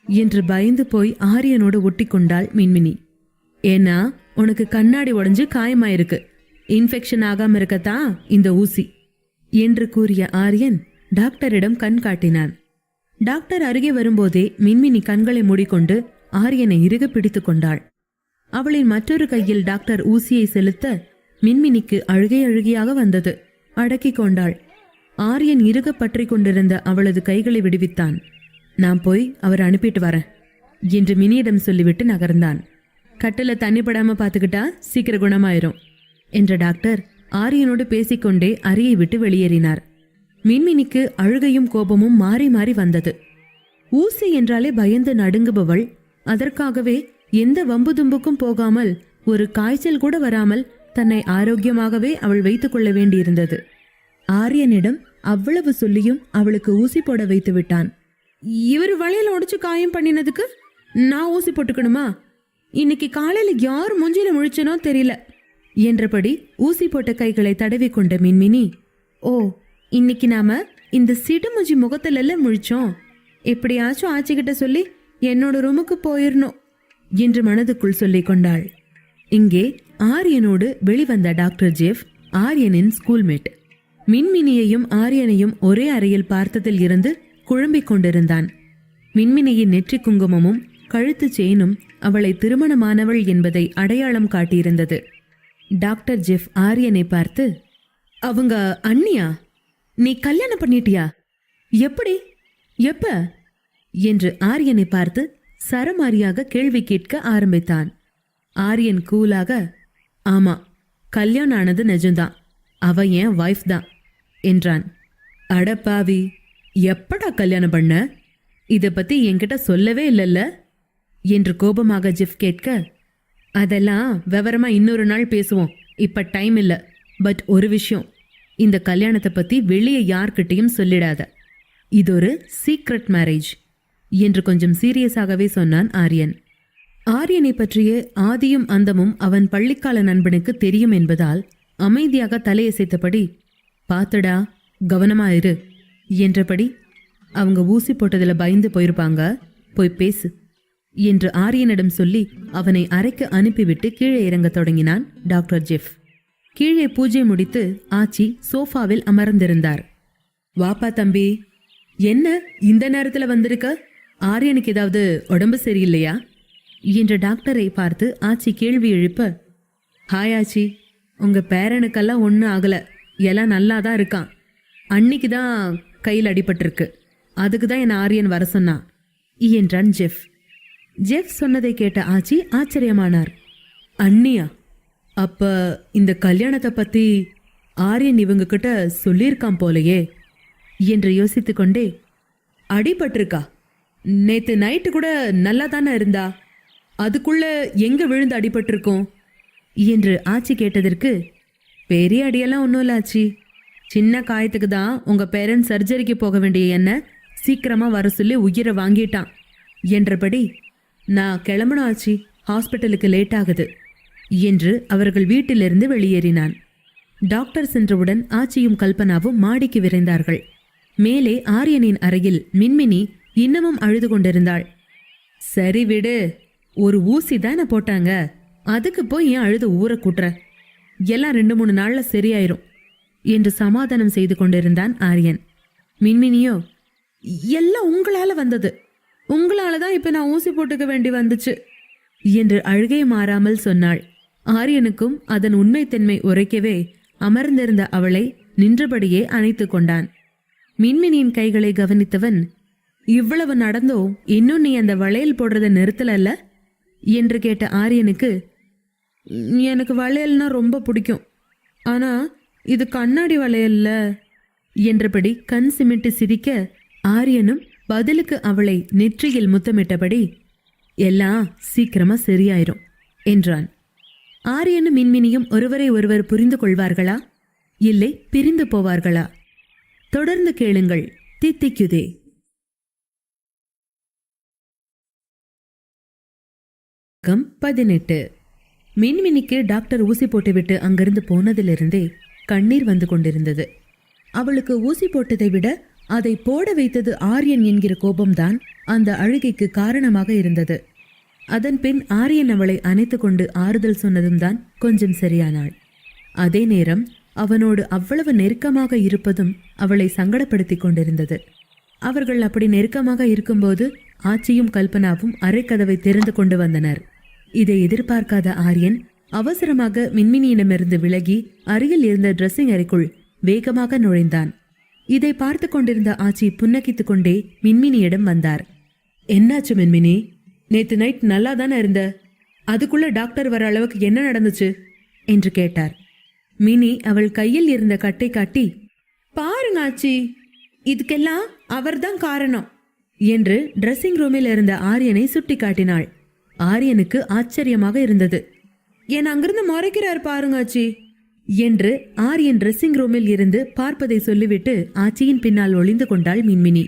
என்று பயந்து போய் ஆரியனோடு ஒட்டி கொண்டாள் மின்மினி. ஏன்னா உனக்கு கண்ணாடி உடைஞ்சு காயமாயிருக்கு, இன்ஃபெக்ஷன் ஆகாம இருக்கத்தான் இந்த ஊசி என்று கூறிய ஆரியன் டாக்டரிடம் கண் காட்டினான். டாக்டர் அருகே வரும்போதே மின்மினி கண்களை மூடிக்கொண்டு ஆரியனை இறுக பிடித்து கொண்டாள். அவளின் மற்றொரு கையில் டாக்டர் ஊசியை செலுத்த மின்மினிக்கு அழுகை அழுகையாக வந்தது. அடக்கிக் கொண்டாள். ஆரியன் இறுக பற்றி கொண்டிருந்த அவளது கைகளை விடுவித்தான். நான் போய் அவர் அனுப்பிட்டு வரேன் என்று மினியிடம் சொல்லிவிட்டு நகர்ந்தான். கட்டில தண்ணி படாம பாத்துக்கிட்டா சீக்கிர குணமாயிரும் என்ற டாக்டர் ஆரியனோடு பேசிக்கொண்டே அறையை விட்டு வெளியேறினார். மின்மினிக்கு அழுகையும் கோபமும் மாறி மாறி வந்தது. ஊசி என்றாலே பயந்து நடுங்குபவள் அதற்காகவே எந்த வம்பு தும்புக்கும் போகாமல், ஒரு காய்ச்சல் கூட வராமல் தன்னை ஆரோக்கியமாகவே அவள் வைத்துக் கொள்ள வேண்டியிருந்தது. ஆரியனிடம் அவ்வளவு சொல்லியும் அவளுக்கு ஊசி போட வைத்து விட்டான். இவர் வளையல உடைச்சு காயம் பண்ணினதுக்கு நான் ஊசி போட்டுக்கணுமா? இன்னைக்கு காலையில யார் மூஞ்சில முழிச்சனோ தெரியல என்றபடி ஊசி போட்ட கைகளை தடவி கொண்ட மின்மினி, ஓ இன்னைக்கு நாம இந்த சிடுமுஜி முகத்துல எல்லாம் முழிச்சோம், எப்படியாச்சும் ஆச்சிக்கிட்ட சொல்லி என்னோட ரூமுக்கு போயிடணும் என்று மனதுக்குள் சொல்லிக் கொண்டாள். இங்கே ஆரியனோடு வெளிவந்த டாக்டர் ஜெஃப் ஆரியனின் ஸ்கூல்மேட். மின்மினியையும் ஆரியனையும் ஒரே அறையில் பார்த்ததில் இருந்து குழம்பிக் கொண்டிருந்தான். மின்மினியின் நெற்றி குங்குமமும் கழுத்து செயினும் அவளை திருமணமானவள் என்பதை அடையாளம் காட்டியிருந்தது. டாக்டர் ஜெஃப் ஆரியனை பார்த்து, அவங்க அண்ணியா? நீ கல்யாணம் பண்ணிட்டியா? எப்படி? எப்ப? என்று ஆரியனை பார்த்து சரமாரியாக கேள்வி கேட்க ஆரம்பித்தான். ஆரியன் கூலாக, ஆமா, கல்யாணம் ஆனது நிஜம்தான், அவ என் வைஃப் தான் என்றான். அடப்பாவி, எப்படா கல்யாணம் பண்ண? இதை பத்தி என்கிட்ட சொல்லவே இல்லைல்ல என்று கோபமாக ஜெஃப் கேட்க, அதெல்லாம் விவரமா இன்னொரு நாள் பேசுவோம், இப்ப டைம் இல்ல. பட் ஒரு விஷயம், இந்த கல்யாணத்தை பத்தி வெளியே யார்கிட்டையும் சொல்லிடாத, இது ஒரு சீக்ரெட் மேரேஜ் என்று கொஞ்சம் சீரியஸாகவே சொன்னான் ஆரியன். ஆரியனை பற்றிய ஆதியும் அந்தமும் அவன் பள்ளிக்கால நண்பனுக்கு தெரியும் என்பதால் அமைதியாக தலையசைத்தபடி, பாத்துடா, கவனமா இரு என்றபடி, அவங்க ஊசி போட்டதுல பயந்து போயிருப்பாங்க, போய் பேசு என்று ஆரியனிடம் சொல்லி அவனை அறைக்கு அனுப்பிவிட்டு கீழே இறங்க தொடங்கினான் டாக்டர் ஜெஃப். கீழே பூஜை முடித்து ஆச்சி சோஃபாவில் அமர்ந்திருந்தார். வாப்பா தம்பி, என்ன இந்த நேரத்துல வந்திருக்க? ஆரியனுக்கு ஏதாவது உடம்பு சரியில்லையா என்று டாக்டரை பார்த்து ஆச்சி கேள்வி எழுப்ப, ஹாய் ஆச்சி, உங்க பேரனுக்கெல்லாம் ஒன்றும் ஆகல, எல்லாம் நல்லா தான் இருக்கான். அன்னைக்கு தான் கையில் அடிபட்டிருக்கு, அதுக்கு தான் என் ஆரியன் வர சொன்னான் என்றான் ஜெஃப். ஜெஃப் சொன்னதை கேட்ட ஆச்சி ஆச்சரியமானார். அண்ணியா? அப்ப இந்த கல்யாணத்தை பத்தி ஆரியன் இவங்க கிட்ட சொல்லியிருக்கான் போலையே என்று யோசித்து கொண்டே, அடிபட்டிருக்கா? நேத்து நைட்டு கூட நல்லா தானே இருந்தா, அதுக்குள்ள எங்க விழுந்து அடிபட்டிருக்கோம் என்று ஆச்சி கேட்டதற்கு, பெரிய அடியெல்லாம் ஒன்றும் இல்லை ஆச்சி, சின்ன காயத்துக்கு தான் உங்க பேரன் சர்ஜரிக்கு போக வேண்டிய என்ன சீக்கிரமா வர சொல்லி உயிரை வாங்கிட்டான் என்றபடி, நான் கிளம்பணும் ஆச்சி, ஹாஸ்பிட்டலுக்கு லேட் ஆகுது என்று அவர்கள் வீட்டிலிருந்து வெளியேறினான். டாக்டர் சென்றவுடன் ஆச்சியும் கல்பனாவும் மாடிக்கு விரைந்தார்கள். மேலே ஆரியனின் அறையில் மின்மினி இன்னமும் அழுது கொண்டிருந்தாள். சரி விடு, ஒரு ஊசி தானே போட்டாங்க, அதுக்கு போய் ஏன் அழுது ஊற கூட்டுற, எல்லாம் 2-3 நாள்ல சரியாயிரும் என்று சமாதானம் செய்து கொண்டிருந்தான் ஆரியன். மின்மினியோ, எல்லாம் உங்களால வந்தது, உங்களால தான் இப்ப நான் ஊசி போட்டுக்க வேண்டி வந்துச்சு என்று அழுகை மாறாமல் சொன்னாள். ஆரியனுக்கும் அதன் உண்மைத்தன்மை உரைக்கவே அமர்ந்திருந்த அவளை நின்றபடியே அணைத்து கொண்டான். மின்மினியின் கைகளை கவனித்தவன், இவ்வளவு நடந்தோ இன்னும் நீ அந்த வளையல் போடுறத நிறுத்தலல்ல என்று கேட்ட ஆரியனுக்கு, எனக்கு வளையல்னா ரொம்ப பிடிக்கும், ஆனா இது கண்ணாடி வளையல்ல என்றபடி கண் சிமிட்டு சிரிக்க, ஆரியனும் பதிலுக்கு அவளை நெற்றியில் முத்தமிட்டபடி, எல்லாம் சீக்கிரமா சரியாயிரும் என்றான். ஆரியனும் மின்மினியும் ஒருவரை ஒருவர் புரிந்து கொள்வார்களா, இல்லை பிரிந்து போவார்களா? தொடர்ந்து கேளுங்கள். தித்திக்குதே. 18. மின்மினிக்கு டாக்டர் ஊசி போட்டுவிட்டு அங்கிருந்து போனதிலிருந்தே கண்ணீர் வந்து கொண்டிருந்தது. அவளுக்கு ஊசி போட்டதை விட அதை போட வைத்தது ஆரியன் என்கிற கோபம்தான் அந்த அழுகைக்கு காரணமாக இருந்தது. அதன் பின் ஆரியன் அவளை அணைத்து கொண்டு ஆறுதல் சொன்னதும் தான் கொஞ்சம் சரியானாள். அதே நேரம் அவனோடு அவ்வளவு நெருக்கமாக இருப்பதும் அவளை சங்கடப்படுத்தி கொண்டிருந்தது. அவர்கள் அப்படி நெருக்கமாக இருக்கும்போது ஆச்சியும் கல்பனாவும் அறைக்கதவை திறந்து கொண்டு வந்தனர். இதை எதிர்பார்க்காத ஆரியன் அவசரமாக மின்மினியிடமிருந்து விலகி அருகில் இருந்த டிரெஸ்ஸிங் அறைக்குள் வேகமாக நுழைந்தான். இதை பார்த்து கொண்டிருந்த ஆச்சி புன்னகித்துக் கொண்டே மின்மினியிடம் வந்தார். என்னாச்சு மின்மினி? நேத்து நைட் நல்லா தானே இருந்த, அதுக்குள்ள டாக்டர் வர அளவுக்கு என்ன நடந்துச்சு என்று கேட்டார். மினி அவள் கையில் இருந்த கட்டை காட்டி, பாருங்க ஆச்சி, இதுக்கெல்லாம் அவர்தான் காரணம் என்று டிரெஸ்ஸிங் ரூமில் இருந்த ஆரியனை சுட்டி காட்டினாள். ஆரியனுக்கு ஆச்சரியமாக இருந்தது. என் அங்கிருந்து முறைக்கிறார் பாருங்க ஆச்சி என்று ஆரியன் டிரெஸ்ஸிங் ரூமில் இருந்து பார்ப்பதை சொல்லிவிட்டு ஆச்சியின் பின்னால் ஒளிந்து கொண்டாள் மின்மினி.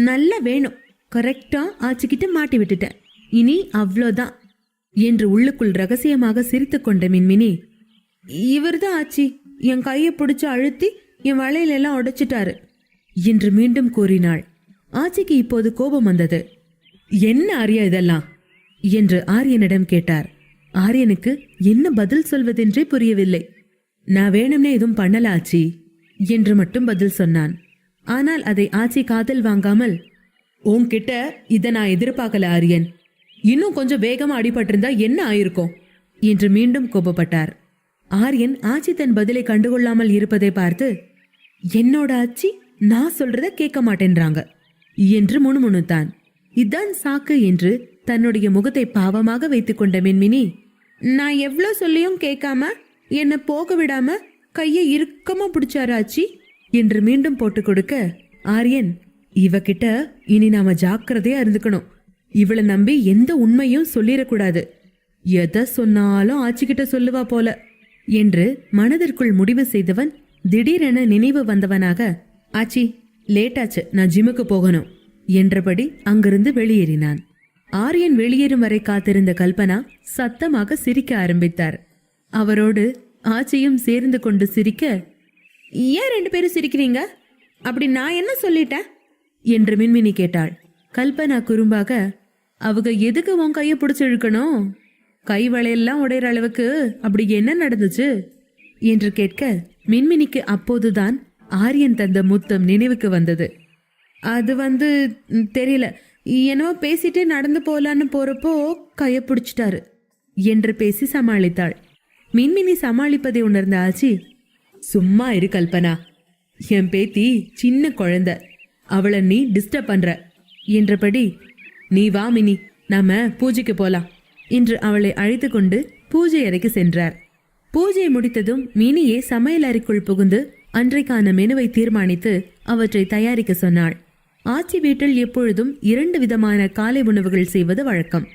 நல்லா வேணும், கரெக்டா ஆச்சிக்கிட்ட மாட்டி விட்டுட்டேன், இனி அவ்வளோதான் என்று உள்ளுக்குள் ரகசியமாக சிரித்து கொண்ட மின்மினி, இவர்தான் ஆச்சி என் கையை பிடிச்சு அழுத்தி என் வளையலெல்லாம் உடைச்சிட்டாரு என்று மீண்டும் கூறினாள். ஆச்சிக்கு இப்போது கோபம் வந்தது. என்ன ஆரியா இதெல்லாம் என்று ஆரியனிடம் கேட்டார். ஆரியனுக்கு என்ன பதில் சொல்வதென்றே புரியவில்லை. நான் வேணும்னே எதுவும் பண்ணல ஆச்சி என்று மட்டும் பதில் சொன்னான். ஆனால் அதை ஆச்சி காதல் வாங்காமல், உன்கிட்ட இதை நான் எதிர்பார்க்கல ஆரியன், இன்னும் கொஞ்சம் வேகமா அடிபட்டிருந்தா என்ன ஆயிருக்கும் என்று மீண்டும் கோபப்பட்டார். ஆரியன் ஆச்சி தன் பதிலை கண்டுகொள்ளாமல் இருப்பதை பார்த்து, என்னோட ஆச்சி நான் சொல்றத கேட்க மாட்டேன்றாங்க என்று முணுமுணுத்தான். இதான் சாக்கு என்று தன்னுடைய முகத்தை பாவமாக வைத்துக் கொண்ட மின்மினி, நான் எவ்வளோ சொல்லியும் கேட்காம என்னை போக விடாம கையை இறுக்கமா பிடிச்சாரு ஆச்சி என்று மீண்டும் போட்டு கொடுக்க, ஆரியன், இவகிட்ட இனி நாம ஜாக்கிரதையா இருந்துக்கணும், இவளை நம்பி எந்த உண்மையும் சொல்லிடக்கூடாது, எதை சொன்னாலும் ஆச்சிக்கிட்ட சொல்லுவா போல என்று மனதிற்குள் முடிவு செய்தவன் திடீரென நினைவு வந்தவனாக, ஆச்சி லேட்டாச்சு, நான் ஜிம்முக்கு போகணும் என்றபடி அங்கிருந்து வெளியேறினான். ஆரியன் வெளியேறும் வரை காத்திருந்த கல்பனா சத்தமாக சிரிக்க ஆரம்பித்தார். அவரோடு ஆச்சியும் சேர்ந்து கொண்டு சிரிக்க, ஏன் 2 பேரும் சிரிக்கிறீங்க, அப்படி நான் என்ன சொல்லிட்டேன் என்று மின்மினி கேட்டாள். கல்பனா குறும்பாக, அவங்க எதுக்கு உன் கையை பிடிச்சு இழுக்கணும், கை வளையெல்லாம் உடையிற அளவுக்கு அப்படி என்ன நடந்துச்சு என்று கேட்க, மின்மினிக்கு அப்போதுதான் ஆரியன் தந்த முத்தம் நினைவுக்கு வந்தது. அது தெரியல, என்னவோ பேசிட்டே நடந்து போலான்னு போறப்போ கையை பிடிச்சிட்டாரு என்று பேசி சமாளித்தாள். மின்மினி சமாளிப்பதை உணர்ந்த ஆச்சி, சும்மா இரு கல்பனா, என் பேத்தி சின்ன குழந்தை, அவளை நீ டிஸ்டர்ப் பண்ற என்றபடி, நீ வா மினி, நாம பூஜைக்கு போலாம் என்று அவளை அழைத்து கொண்டு பூஜை அறைக்கு சென்றார். பூஜை முடித்ததும் மினியே சமையல் அறைக்குள் புகுந்து அன்றைக்கான மெனுவை தீர்மானித்து அவற்றை தயாரிக்க சொன்னாள். ஆச்சி வீட்டில் எப்பொழுதும் 2 விதமான காலை உணவுகள் செய்வது வழக்கம்.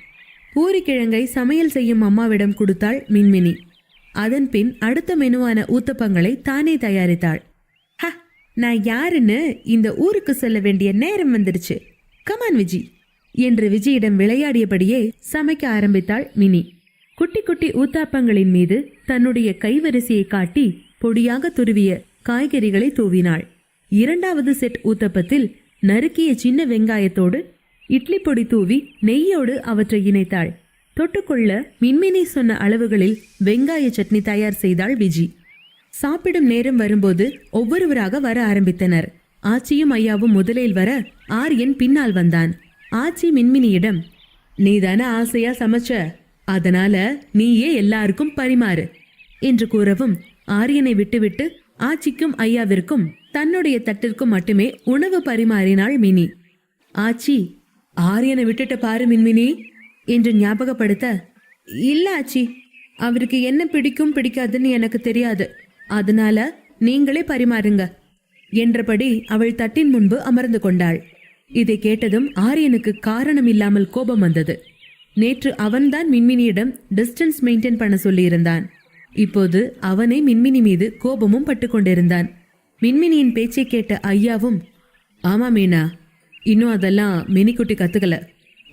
பூரிக்கிழங்கை சமையல் செய்யும் அம்மாவிடம் கொடுத்தாள் மின்மினி. அதன் பின் அடுத்த மெனுவான ஊத்தப்பங்களை தானே தயாரித்தாள். ஹ, நான் யாருன்னு இந்த ஊருக்கு சொல்ல வேண்டிய நேரம் வந்துடுச்சு, கமான் விஜி என்று விஜயிடம் விளையாடியபடியே சமைக்க ஆரம்பித்தாள் மினி. குட்டி குட்டி ஊத்தாப்பங்களின் மீது தன்னுடைய கைவரிசையை காட்டி பொடியாக துருவிய காய்கறிகளை தூவினாள். 2வது செட் ஊத்தப்பத்தில் நறுக்கிய சின்ன வெங்காயத்தோடு இட்லி பொடி தூவி நெய்யோடு அவற்றை இணைத்தாள். தொட்டுக்கொள்ள மின்மினி சொன்ன அளவுகளில் வெங்காய சட்னி தயார் செய்தாள் விஜி. சாப்பிடும் நேரம் வரும்போது ஒவ்வொருவராக வர ஆரம்பித்தனர். ஆச்சியும் ஐயாவும் முதலில் வர ஆரியன் பின்னால் வந்தான். ஆச்சி மின்மினியிடம், நீதானே ஆசையா சமைச்ச, அதனால நீயே எல்லாருக்கும் பரிமாறு என்று கூறவும், ஆரியனை விட்டுவிட்டு ஆச்சிக்கும் ஐயாவிற்கும் தன்னுடைய தட்டிற்கும் மட்டுமே உணவு பரிமாறினாள் மினி. ஆச்சி, ஆரியனை விட்டுட்டு பாரு மின்மினி என்று ஞாபகப்படுத்த, இல்ல ஆச்சி, அவருக்கு என்ன பிடிக்கும் பிடிக்காதுன்னு எனக்கு தெரியாது, அதனால நீங்களே பரிமாறுங்க என்றபடி அவள் தட்டின் முன்பு அமர்ந்து கொண்டாள். இதை கேட்டதும் ஆரியனுக்கு காரணம் இல்லாமல் கோபம் வந்தது. நேற்று அவன்தான் மின்மினியிடம் டிஸ்டன்ஸ் மெயின்டைன் பண்ண சொல்லியிருந்தான். இப்போது அவனே மின்மினி மீது கோபமும் பட்டு கொண்டிருந்தான். மின்மினியின் பேச்சை கேட்ட ஐயாவும், ஆமா மீனா, இன்னும் அதெல்லாம் மினிக்குட்டி கத்துக்கல,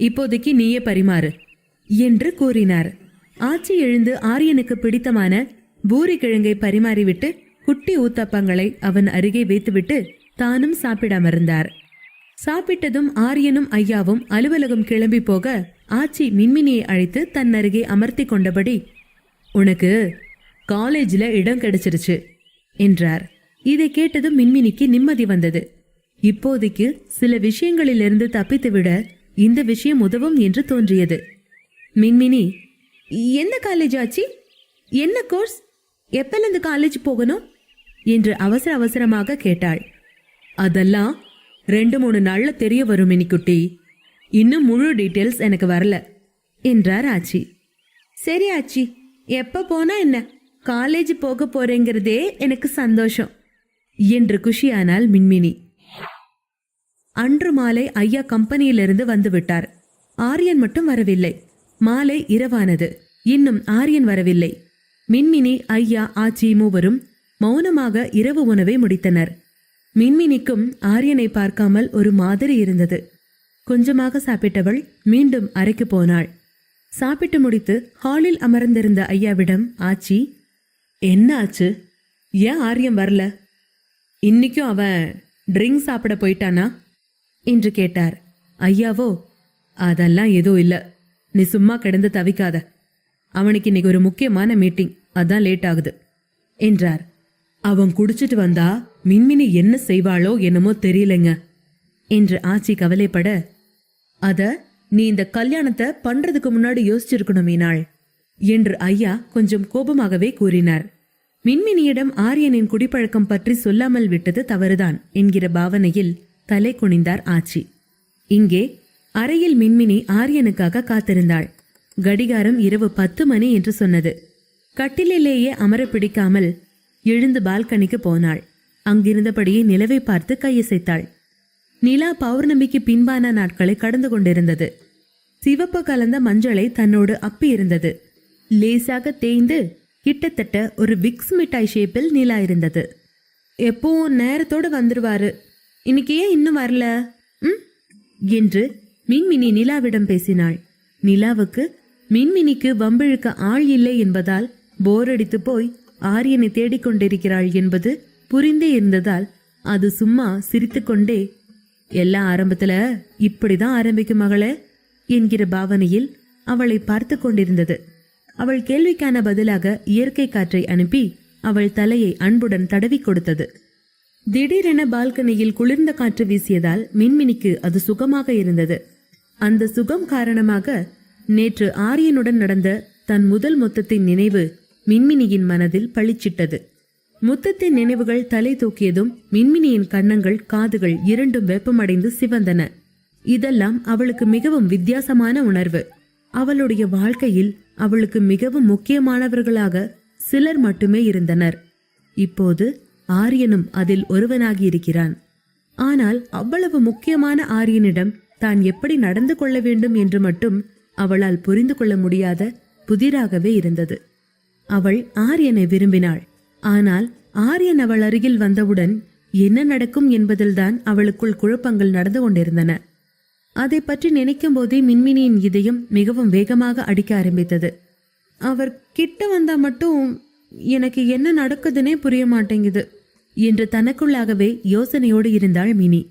இப்போதைக்கு நீயே பரிமாறு என்று கூறினார். ஆச்சி எழுந்து ஆரியனுக்கு பிடித்தமான பூரி கிழங்கை பரிமாறிவிட்டு குட்டி ஊத்தப்பங்களை அவன் அருகே வைத்துவிட்டு தானும் சாப்பிட அமர்ந்தார். சாப்பிட்டதும் ஆரியனும் ஐயாவும் அலுவலகம் கிளம்பி போக ஆச்சி மின்மினியை அழைத்து தன் அருகே அமர்த்தி கொண்டபடி, உனக்கு காலேஜில் இடம் கிடைச்சிருச்சு என்றார். இதை கேட்டதும் மின்மினிக்கு நிம்மதி வந்தது. இப்போதைக்கு சில விஷயங்களிலிருந்து தப்பித்துவிட இந்த விஷயம் உதவும் என்று தோன்றியது. மின்மினி, எந்த காலேஜ் ஆச்சி, என்ன கோர்ஸ், எப்பலேருந்து காலேஜ் போகணும் என்று அவசர அவசரமாக கேட்டாள். அதெல்லாம் 2-3 நாள்ல தெரிய வரும் மினிக்குட்டி, இன்னும் முழு டீட்டெயில்ஸ் எனக்கு வரல என்றார் ஆச்சி. சரி ஆச்சி, எப்ப போனா என்ன, காலேஜ் போக போறேங்கிறதே எனக்கு சந்தோஷம் என்று குஷியானாள் மின்மினி. அன்று மாலை ஐயா கம்பெனியிலிருந்து வந்து விட்டார். ஆரியன் மட்டும் வரவில்லை. மாலை இரவானது, இன்னும் ஆரியன் வரவில்லை. மின்மினி, ஐயா, ஆச்சி மூவரும் மௌனமாக இரவு உணவை முடித்தனர். மின்மினிக்கும் ஆரியனை பார்க்காமல் ஒரு மாதிரி இருந்தது. கொஞ்சமாக சாப்பிட்டவள் மீண்டும் அறைக்கு போனாள். சாப்பிட்டு முடித்து ஹாலில் அமர்ந்திருந்த ஐயாவிடம் ஆச்சி, என்ன ஆச்சு, ஏன் ஆரியம் வரல, இன்னைக்கும் அவன் ட்ரிங்க் சாப்பிட போயிட்டானா என்று கேட்டார். ஐயாவோ, அதெல்லாம் எதுவும் இல்ல, நீ சும்மா கிடந்து தவிக்காத, அவனுக்கு இன்னைக்கு ஒரு முக்கியமான மீட்டிங், அதான் லேட் ஆகுது என்றார். அவன் குடிச்சிட்டு வந்தா மின்மினி என்ன செய்வாளோ என்னமோ தெரியலங்க என்று ஆச்சி கவலைப்பட, அத நீ இந்த கல்யாணத்தை பண்றதுக்கு முன்னாடி யோசிச்சிருக்கணும் மீனாள் என்று ஐயா கொஞ்சம் கோபமாகவே கூறினார். மின்மினியிடம் ஆரியனின் குடிப்பழக்கம் பற்றி சொல்லாமல் விட்டது தவறுதான் என்கிற பாவனையில் தலை குனிந்தார் ஆச்சி. இங்கே அறையில் மின்மினி ஆரியனுக்காக காத்திருந்தாள். கடிகாரம் இரவு 10 மணி என்று சொன்னது. கட்டிலேயே அமர பிடிக்காமல் எழுந்து பால்கனிக்கு போனாள். அங்கிருந்தபடியே நிலவை பார்த்து கையசைத்தாள். நிலா பௌர்ணமிக்கு பின்பான நாட்களை கடந்து கொண்டிருந்தது. சிவப்பு கலந்த மஞ்சளை தன்னோடு அப்பி இருந்தது. லேசாக தேய்ந்து கிட்டத்தட்ட ஒரு விக்ஸ் மிட்டாய் ஷேப்பில் நிலா இருந்தது. எப்பவும் நேரத்தோடு வந்துருவாரு, இன்னைக்கு ஏன் இன்னும் வரல என்று மின்மினி நிலாவிடம் பேசினாள். நிலாவுக்கு மின்மினிக்கு வம்பிழுக்க ஆள் இல்லை என்பதால் போரடித்து போய் ஆரியனை தேடிக்கொண்டிருக்கிறாள் என்பது புரிந்தே இருந்ததால் அது சும்மா சிரித்துக்கொண்டே, எல்லா ஆரம்பத்துல இப்படிதான் ஆரம்பிக்கும் மகளே என்கிற பாவனையில் அவளை பார்த்து கொண்டிருந்தது. அவள் கேள்விக்கான பதிலாக இயற்கை காற்றை அனுப்பி அவள் தலையை அன்புடன் தடவி கொடுத்தது. திடீரென பால்கனியில் குளிர்ந்த காற்று வீசியதால் மின்மினிக்கு அது சுகமாக இருந்தது. அந்த சுகம் காரணமாக நேற்று ஆரியனுடன் நடந்த தன் முதல் முத்தத்தின் நினைவு மின்மினியின் மனதில் பளிச்சிட்டது. முத்தத்தின் நினைவுகள் தலை தூக்கியதும் மின்மினியின் கன்னங்கள், காதுகள் இரண்டும் வெப்பமடைந்து சிவந்தன. இதெல்லாம் அவளுக்கு மிகவும் வித்தியாசமான உணர்வு. அவளுடைய வாழ்க்கையில் அவளுக்கு மிகவும் முக்கியமானவர்களாக சிலர் மட்டுமே இருந்தனர். இப்போது ஆரியனும் அதில் ஒருவனாகி இருக்கிறான். ஆனால் அவ்வளவு முக்கியமான ஆரியனிடம் தான் எப்படி நடந்து கொள்ள வேண்டும் என்று மட்டும் அவளால் புரிந்து கொள்ள முடியாத புதிராகவே இருந்தது. அவள் ஆரியனை விரும்பினாள். ஆனால் ஆரியன் அவள் அருகில் வந்தவுடன் என்ன நடக்கும் என்பதில்தான் அவளுக்குள் குழப்பங்கள் நடந்து கொண்டிருந்தன. அதை பற்றி நினைக்கும் போதே மின்மினியின் இதயம் மிகவும் வேகமாக அடிக்க ஆரம்பித்தது. அவர் கிட்ட வந்தா மட்டும் எனக்கு என்ன நடக்குதுன்னே புரிய மாட்டேங்குது என்று தனக்குள்ளாகவே யோசனையோடு இருந்தாள் மினி.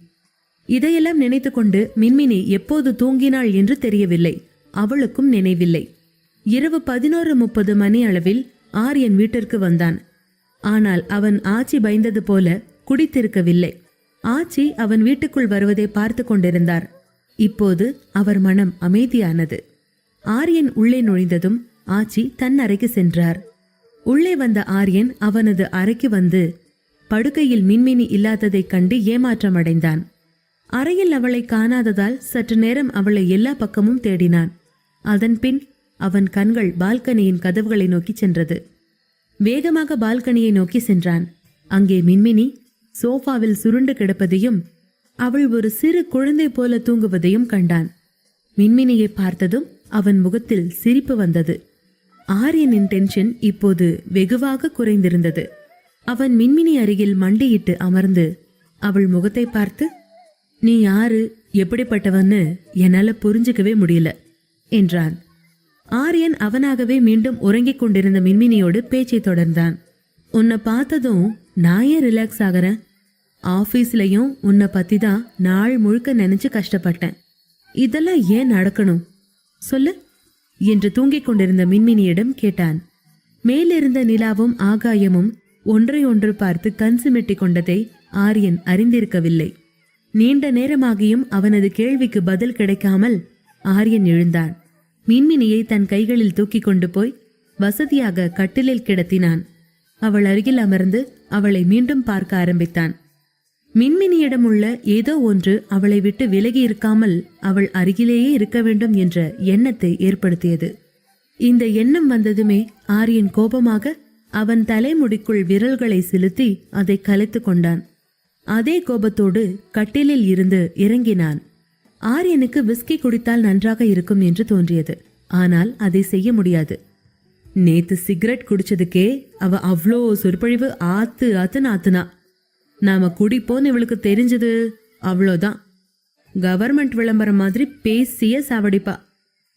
இதையெல்லாம் நினைத்து கொண்டு மின்மினி எப்போது தூங்கினாள் என்று தெரியவில்லை. அவளுக்கும் நினைவில்லை. இரவு 11:30 மணி அளவில் ஆரியன் வீட்டிற்கு வந்தான். ஆனால் அவன் ஆச்சி பயந்தது போல குடித்திருக்கவில்லை. ஆச்சி அவன் வீட்டுக்குள் வருவதை பார்த்து கொண்டிருந்தார். இப்போது அவர் மனம் அமைதியானது. ஆரியன் உள்ளே நுழைந்ததும் ஆச்சி தன் அறைக்கு சென்றார். உள்ளே வந்த ஆரியன் அவனது அறைக்கு வந்து படுக்கையில் மின்மினி இல்லாததைக் கண்டு ஏமாற்றமடைந்தான். அறையில் அவளை காணாததால் சற்று நேரம் அவளை எல்லா பக்கமும் தேடினான். அதன்பின் அவன் கண்கள் பால்கனியின் கதவுகளை நோக்கி சென்றது. வேகமாக பால்கனியை நோக்கி சென்றான். அங்கே மின்மினி சோஃபாவில் சுருண்டு கிடப்பதையும் அவள் ஒரு சிறு குழந்தை போல தூங்குவதையும் கண்டான். மின்மினியை பார்த்ததும் அவன் முகத்தில் சிரிப்பு வந்தது. ஆரியனின் டென்ஷன் இப்போது வெகுவாக குறைந்திருந்தது. அவன் மின்மினி அருகில் மண்டியிட்டு அமர்ந்து அவள் முகத்தை பார்த்து, நீ யாரு, எப்படிப்பட்டவன்னு என்னால புரிஞ்சுக்கவே முடியல என்றான். ஆரியன் அவனாகவே மீண்டும் உறங்கிக் கொண்டிருந்த மின்மினியோடு பேச்சை தொடர்ந்தான். உன்னை பார்த்ததும் நான் ஏன் ரிலாக்ஸ் ஆகிறேன்? ஆபீஸ்லயும் உன்னை பத்தி தான் நாள் முழுக்க நினைச்சு கஷ்டப்பட்டேன். இதெல்லாம் ஏன் நடக்கணும் சொல்லு என்று தூங்கிக் கொண்டிருந்த மின்மினியிடம் கேட்டான். மேலிருந்த நிலாவும் ஆகாயமும் ஒன்றை ஒன்று பார்த்து கண் சிமிட்டி கொண்டதை ஆரியன் அறிந்திருக்கவில்லை. நீண்ட நேரமாகியும் அவனது கேள்விக்கு பதில் கிடைக்காமல் ஆரியன் எழுந்தான். மின்மினியை தன் கைகளில் தூக்கி கொண்டு போய் வசதியாக கட்டிலில் கிடத்தினான். அவள் அருகில் அமர்ந்து அவளை மீண்டும் பார்க்க ஆரம்பித்தான். மின்மினியிடம் உள்ள ஏதோ ஒன்று அவளை விட்டு விலகி இருக்காமல் அவள் அருகிலேயே இருக்க வேண்டும் என்ற எண்ணத்தை ஏற்படுத்தியது. இந்த எண்ணம் வந்ததுமே ஆரியன் கோபமாக அவன் தலைமுடிக்குள் விரல்களை செலுத்தி அதை கலைத்து கொண்டான். அதே கோபத்தோடு கட்டிலில் இருந்து இறங்கினான். ஆரியனுக்கு விஸ்கி குடித்தால் நன்றாக இருக்கும் என்று தோன்றியது. ஆனால் அதை செய்ய முடியாது. நேத்து சிகரெட் குடிச்சதுக்கே அவ அவ்வளோ சொற்பொழிவு ஆத்துன்னு ஆத்துனா. நாம குடிப்போன்னு இவளுக்கு தெரிஞ்சது அவ்வளோதான். கவர்மெண்ட் விளம்பரம் மாதிரி பேசிய சாவடிப்பா.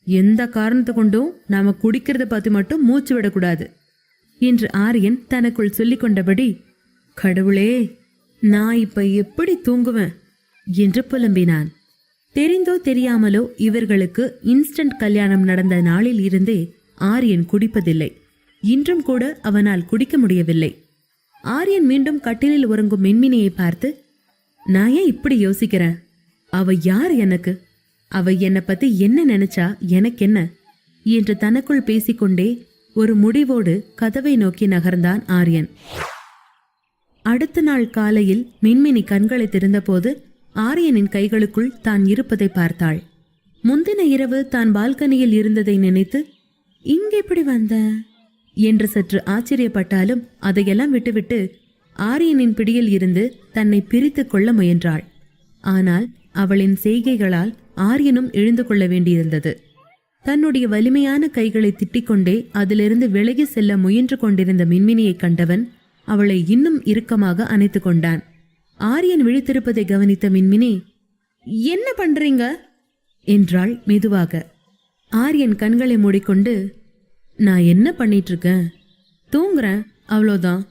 எந்த காரணத்தை கொண்டும் நாம குடிக்கிறத பத்தி மட்டும் மூச்சு விடக்கூடாது என்று ஆரியன் தனக்குள் சொல்லிக் கொண்டபடி, கடவுளே, நான் இப்ப எப்படி தூங்குவேன் என்று புலம்பினான். தெரிந்தோ தெரியாமலோ இவர்களுக்கு இன்ஸ்டன்ட் கல்யாணம் நடந்த நாளில் இருந்தே ஆரியன் குடிப்பதில்லை. இன்றும் கூட அவனால் குடிக்க முடியவில்லை. ஆரியன் மீண்டும் கட்டிலில் உறங்கும் மின்மினியை பார்த்து, நான் ஏன் இப்படி யோசிக்கிறேன்? அவ யார் எனக்கு? அவ என்னை பத்தி என்ன நினைச்சா எனக்கென்ன என்று தனக்குள் பேசிக்கொண்டே ஒரு முடிவோடு கதவை நோக்கி நகர்ந்தான் ஆரியன். அடுத்த நாள் காலையில் மின்மினி கண்களை திறந்தபோது ஆரியனின் கைகளுக்குள் தான் இருப்பதை பார்த்தாள். முந்தின இரவு தான் பால்கனியில் இருந்ததை நினைத்து, இங்க எப்படி வந்த என்று சற்று ஆச்சரியப்பட்டாலும் அதையெல்லாம் விட்டுவிட்டு ஆரியனின் பிடியில் இருந்து தன்னை பிரித்து கொள்ள முயன்றாள். ஆனால் அவளின் செய்கைகளால் ஆரியனும் எழுந்து கொள்ள வேண்டியிருந்தது. தன்னுடைய வலிமையான கைகளை திட்டிக்கொண்டே அதிலிருந்து விலகி செல்ல முயன்று கொண்டிருந்த மின்மினியை கண்டவன் அவளை இன்னும் இறுக்கமாக அணைத்து கொண்டான். ஆரியன் விழித்திருப்பதை கவனித்த மின்மினி, என்ன பண்றீங்க என்றாள் மெதுவாக. ஆரியன் கண்களை மூடிக்கொண்டு, நான் என்ன பண்ணிட்டு இருக்கேன்? தூங்குறேன், அவ்வளோதான்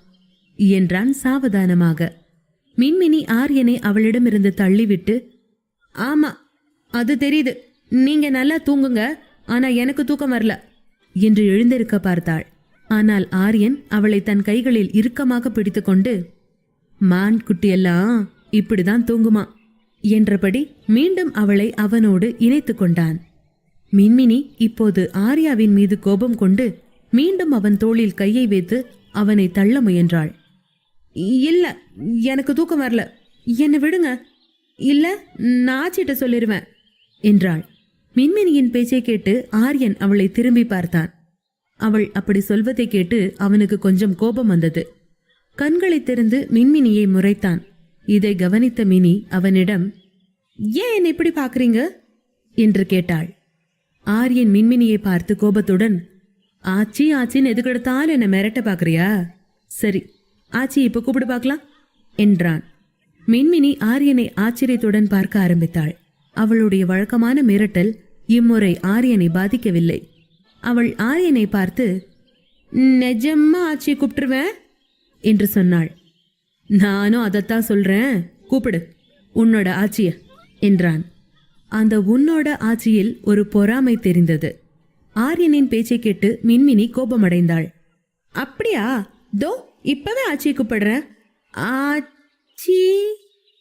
என்றான் சாவதானமாக. மின்மினி ஆரியனை அவளிடமிருந்து தள்ளிவிட்டு, ஆமா அது தெரியுது, நீங்க நல்லா தூங்குங்க, ஆனா எனக்கு தூக்கம் வரல என்று எழுந்திருக்க பார்த்தாள். ஆனால் ஆரியன் அவளை தன் கைகளில் இறுக்கமாக பிடித்துக்கொண்டு, மான் குட்டியெல்லாம் இப்படிதான் தூங்குமா என்றபடி மீண்டும் அவளை அவனோடு இணைத்து கொண்டான். மின்மினி இப்போது ஆர்யாவின் மீது கோபம் கொண்டு மீண்டும் அவன் தோளில் கையை வைத்து அவனை தள்ள முயன்றாள். இல்ல, எனக்கு தூக்கம் வரல, என்னை விடுங்க, இல்ல நான் ஆச்சிட்ட சொல்லிருவேன் என்றாள். மின்மினியின் பேச்சை கேட்டு ஆரியன் அவளை திரும்பி பார்த்தான். அவள் அப்படி சொல்வதை கேட்டு அவனுக்கு கொஞ்சம் கோபம் வந்தது. கண்களை திறந்து மின்மினியை முறைத்தான். இதை கவனித்த மினி அவனிடம், ஏன் என்னை இப்படி பாக்குறீங்க என்று கேட்டாள். ஆரியன் மின்மினியை பார்த்து கோபத்துடன், ஆச்சி ஆச்சின்னு எதுக்கெடுத்தாலும் என்ன மிரட்ட பாக்குறியா? சரி, ஆச்சி இப்ப கூப்பிடு பார்க்கலாம் என்றான். மின்மினி ஆரியனை ஆச்சரியத்துடன் பார்க்க ஆரம்பித்தாள். அவளுடைய வழக்கமான மிரட்டல் இம்முறை ஆரியனை பாதிக்கவில்லை. அவள் ஆரியனை பார்த்து, நிஜமா ஆச்சியை கூப்பிட்டுருவேன் என்று சொன்னாள். நானும் அதைத்தான் சொல்றேன், கூப்பிடு உன்னோட ஆச்சிய என்றான். அந்த உன்னோட ஆட்சியில் ஒரு பொறாமை தெரிந்தது. ஆரியனின் பேச்சை கேட்டு மின்மினி கோபமடைந்தாள். அப்படியா, தோ இப்பவே ஆச்சியை கூப்பிடுறேன், ஆச்சி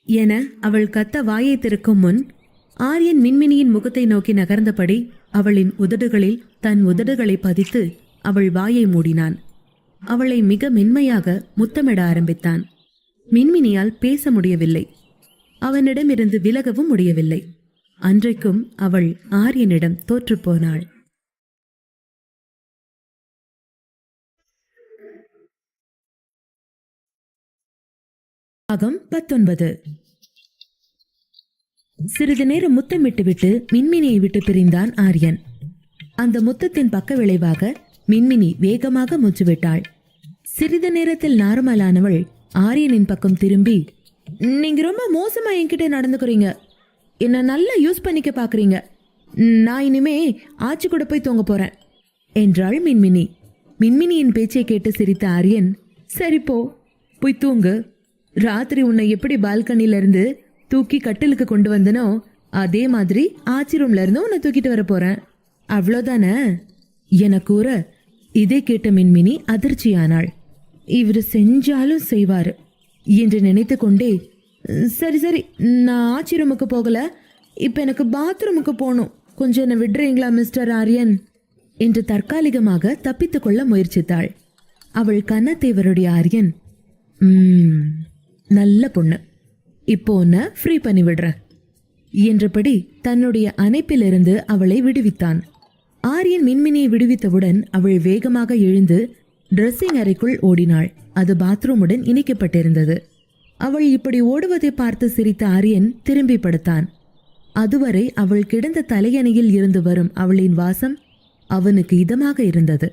என அவள் கத்த வாயை திறக்கும் முன் ஆரியன் மின்மினியின் முகத்தை நோக்கி நகர்ந்தபடி அவளின் உதடுகளில் தன் உதடுகளை பதித்து அவள் வாயை மூடினான். அவளை மிக மென்மையாக முத்தமிட ஆரம்பித்தான். மின்மினியால் பேச முடியவில்லை, அவனிடமிருந்து விலகவும் முடியவில்லை. அன்றைக்கும் அவள் ஆரியனிடம் தோற்றுப்போனாள். பாகம் 19. சிறிது நேரம் முத்தமிட்டு விட்டு மின்மினியை விட்டு பிரிந்தான் ஆரியன். அந்த முத்தத்தின் பக்க விளைவாக மின்மினி வேகமாக மூச்சுவிட்டாள். சிறிது நேரத்தில் நார்மலானவள் ஆரியனின் பக்கம் திரும்பி, நீங்க ரொம்ப மோசமா என்கிட்ட நடந்துக்கிறீங்க, என்ன நல்லா யூஸ் பண்ணிக்க பாக்குறீங்க, நான் இனிமே ஆச்சி கூட போய் தூங்க போறேன் என்றாள் மின்மினி. மின்மினியின் பேச்சை கேட்டு சிரித்த ஆரியன், சரி போ, போய் தூங்கு. ராத்திரி உன்னை எப்படி பால்கனில இருந்து தூக்கி கட்டிலுக்கு கொண்டு வந்தனோ அதே மாதிரி ஆச்சி ரூம்ல இருந்து உன்னை தூக்கிட்டு வர போறேன், அவ்வளோதானே என கூற, இதை கேட்ட மின்மினி அதிர்ச்சியானாள். இவர் செஞ்சாலும் செய்வாரு என்று நினைத்து கொண்டே, சரி சரி, நான் ஆச்சி ரூமுக்கு போகல, இப்ப எனக்கு பாத்ரூமுக்கு போகணும், கொஞ்சம் என்ன விடுறீங்களா மிஸ்டர் ஆரியன் என்று தற்காலிகமாக தப்பித்துக் கொள்ள முயற்சித்தாள். அவள் கன்னத்தேவருடைய ஆரியன், நல்ல பொண்ணு, இப்போ உன்னை ஃப்ரீ பண்ணி விடுறேன் என்றபடி தன்னுடைய அணைப்பிலிருந்து அவளை விடுவித்தான். ஆரியன் மின்மினியை விடுவித்தவுடன் அவள் வேகமாக எழுந்து ட்ரெஸ்ஸிங் அறைக்குள் ஓடினாள். அது பாத்ரூமுடன் இணைக்கப்பட்டிருந்தது. அவள் இப்படி ஓடுவதை பார்த்து சிரித்த ஆரியன் திரும்பி படுத்தான். அதுவரை அவள் கிடந்த தலையணையில் இருந்து வரும் அவளின் வாசம் அவனுக்கு இதமாக இருந்தது.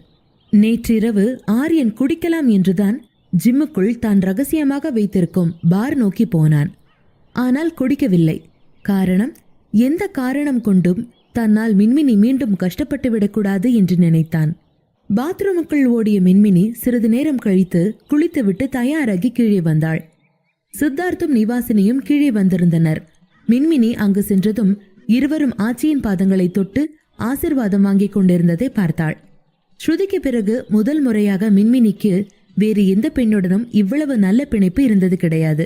நேற்றிரவு ஆரியன் குடிக்கலாம் என்றுதான் ஜிம்முக்குள் தான் ரகசியமாக வைத்திருக்கும் பார் நோக்கி போனான். ஆனால் குடிக்கவில்லை. காரணம், எந்த காரணம் கொண்டும் தன்னால் மின்மினி மீண்டும் கஷ்டப்பட்டு விடக்கூடாது என்று நினைத்தான். பாத்ரூமுக்குள் ஓடிய மின்மினி சிறிது நேரம் கழித்து குளித்துவிட்டு தயாராகி கீழே வந்தாள். சித்தார்த்தும் நிவாசினியும் கீழே வந்திருந்தனர். மின்மினி அங்கு சென்றதும் இருவரும் ஆச்சியின் பாதங்களை தொட்டு ஆசிர்வாதம் வாங்கிக் கொண்டிருந்ததை பார்த்தாள். ஸ்ருதிக்கு பிறகு முதல் முறையாக மின்மினிக்கு வேறு எந்த பெண்ணுடனும் இவ்வளவு நல்ல பிணைப்பு இருந்தது கிடையாது.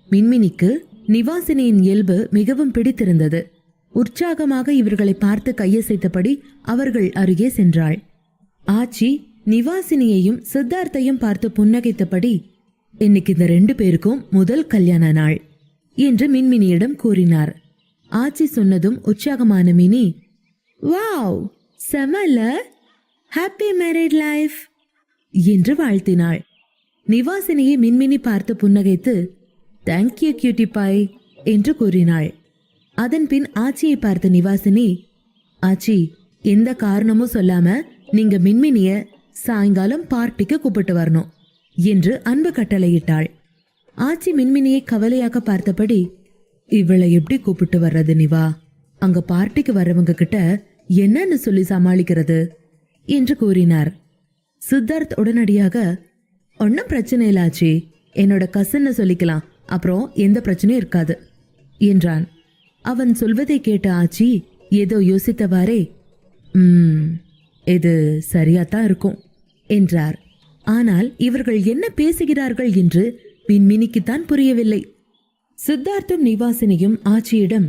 மின்மினிக்கு நிவாசினியின் இயல்பு மிகவும் பிடித்திருந்தது. உற்சாகமாக இவர்களை பார்த்து கையசைத்தபடி அவர்கள் அருகே சென்றாள். ஆச்சி நிவாசினியையும் சித்தார்த்தையும் பார்த்து புன்னகைத்தபடி, இன்னைக்கு இந்த 2 பேருக்கும் முதல் கல்யாண நாள் என்று மின்மினியிடம் கூறினார். ஆச்சி சொன்னதும் உற்சாகமான மினி, வாவ், செமல, ஹாப்பி மேரிட் லைஃப் என்று வாழ்த்தினாள். நிவாசினியை மின்மினி பார்த்து புன்னகைத்து, தேங்க்யூ கியூட்டி பாய் என்று கூறினாள். அதன் பின் ஆச்சியை பார்த்த நிவாசினி, ஆச்சி, எந்த காரணமும் சொல்லாம நீங்க மின்மினிய சாயங்காலம் பார்ட்டிக்கு கூப்பிட்டு வரணும் என்று அன்பு கட்டளையிட்டாள். ஆச்சி மின்மினியை கவலையாக பார்த்தபடி, இவளை எப்படி கூப்பிட்டு வர்றது நிவா, அங்க பார்ட்டிக்கு வர்றவங்க கிட்ட என்னன்னு சொல்லி சமாளிக்கிறது என்று கூறினார். சித்தார்த் உடனடியாக, ஒன்னும் பிரச்சனை இல்ல ஆச்சி, என்னோட கசின்னு சொல்லிக்கலாம், அப்புறம் எந்த பிரச்சனையும் இருக்காது என்றான். அவன் சொல்வதை கேட்ட ஆச்சி ஏதோ யோசித்தவாறே, இது சரியாத்தான் இருக்கும் என்றார். ஆனால் இவர்கள் என்ன பேசுகிறார்கள் என்று மின்மினிக்குத்தான் புரியவில்லை. சித்தார்த்தும் நிவாசினியும் ஆச்சியிடம்,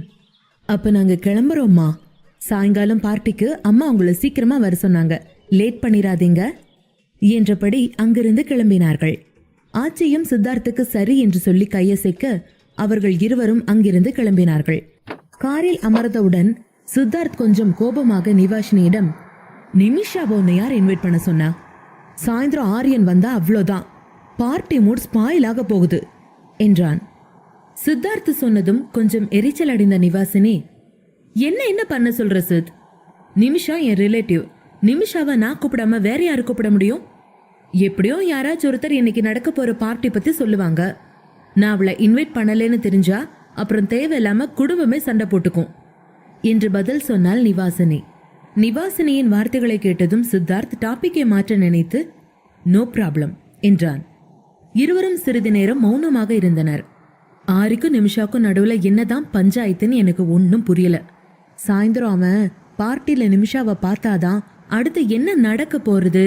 அப்ப நாங்க கிளம்புறோம்மா, சாயங்காலம் பார்ட்டிக்கு அம்மா உங்களை சீக்கிரமா வர சொன்னாங்க, லேட் பண்ணிராதீங்க என்றபடி அங்கிருந்து கிளம்பினார்கள். ஆச்சியும் சித்தார்த்துக்கு சரி என்று சொல்லி கையசைக்க அவர்கள் இருவரும் அங்கிருந்து கிளம்பினார்கள். காரில் அமர்ந்தவுடன் சித்தார்த் கொஞ்சம் கோபமாக நிவாஷினியிடம், நிமிஷாவை உன்னை யார் இன்வைட் பண்ண சொன்னா? சாயந்தரம் ஆரியன் வந்தா அவ்வளோதான், பார்ட்டி மூட் ஸ்பாயில் ஆக போகுது என்றான். சித்தார்த் சொன்னதும் கொஞ்சம் எரிச்சல் அடைந்த நிவாசினி, என்ன பண்ண சொல்ற சித்? நிமிஷா என் ரிலேட்டிவ், நிமிஷாவை நான் கூப்பிடாம வேற யாரு கூப்பிட முடியும்? எப்படியோ யாராச்சும் ஒருத்தர் இன்னைக்கு நடக்க போற பார்ட்டி பத்தி சொல்லுவாங்க. நான் அவளை இன்வைட் பண்ணலன்னு தெரிஞ்சா அப்புறம் தேவையில்லாம குடும்பமே சண்டை போட்டுக்கும் என்று பதில் சொன்னாள் நிவாசினி. நிவாசினியின் வார்த்தைகளை கேட்டதும் சித்தார்த் டாபிக்கை மாற்ற நினைத்து, நோ ப்ராப்ளம் என்றான். இருவரும் சிறிது நேரம் மௌனமாக இருந்தனர். ஆரிக்கும் நிமிஷாக்கும் நடுவுல என்னதான் பஞ்சாயத்துன்னு எனக்கு ஒன்னும் புரியல. சாயந்தரம் அவன் பார்ட்டில நிமிஷாவை பார்த்தாதான் அடுத்து என்ன நடக்க போறது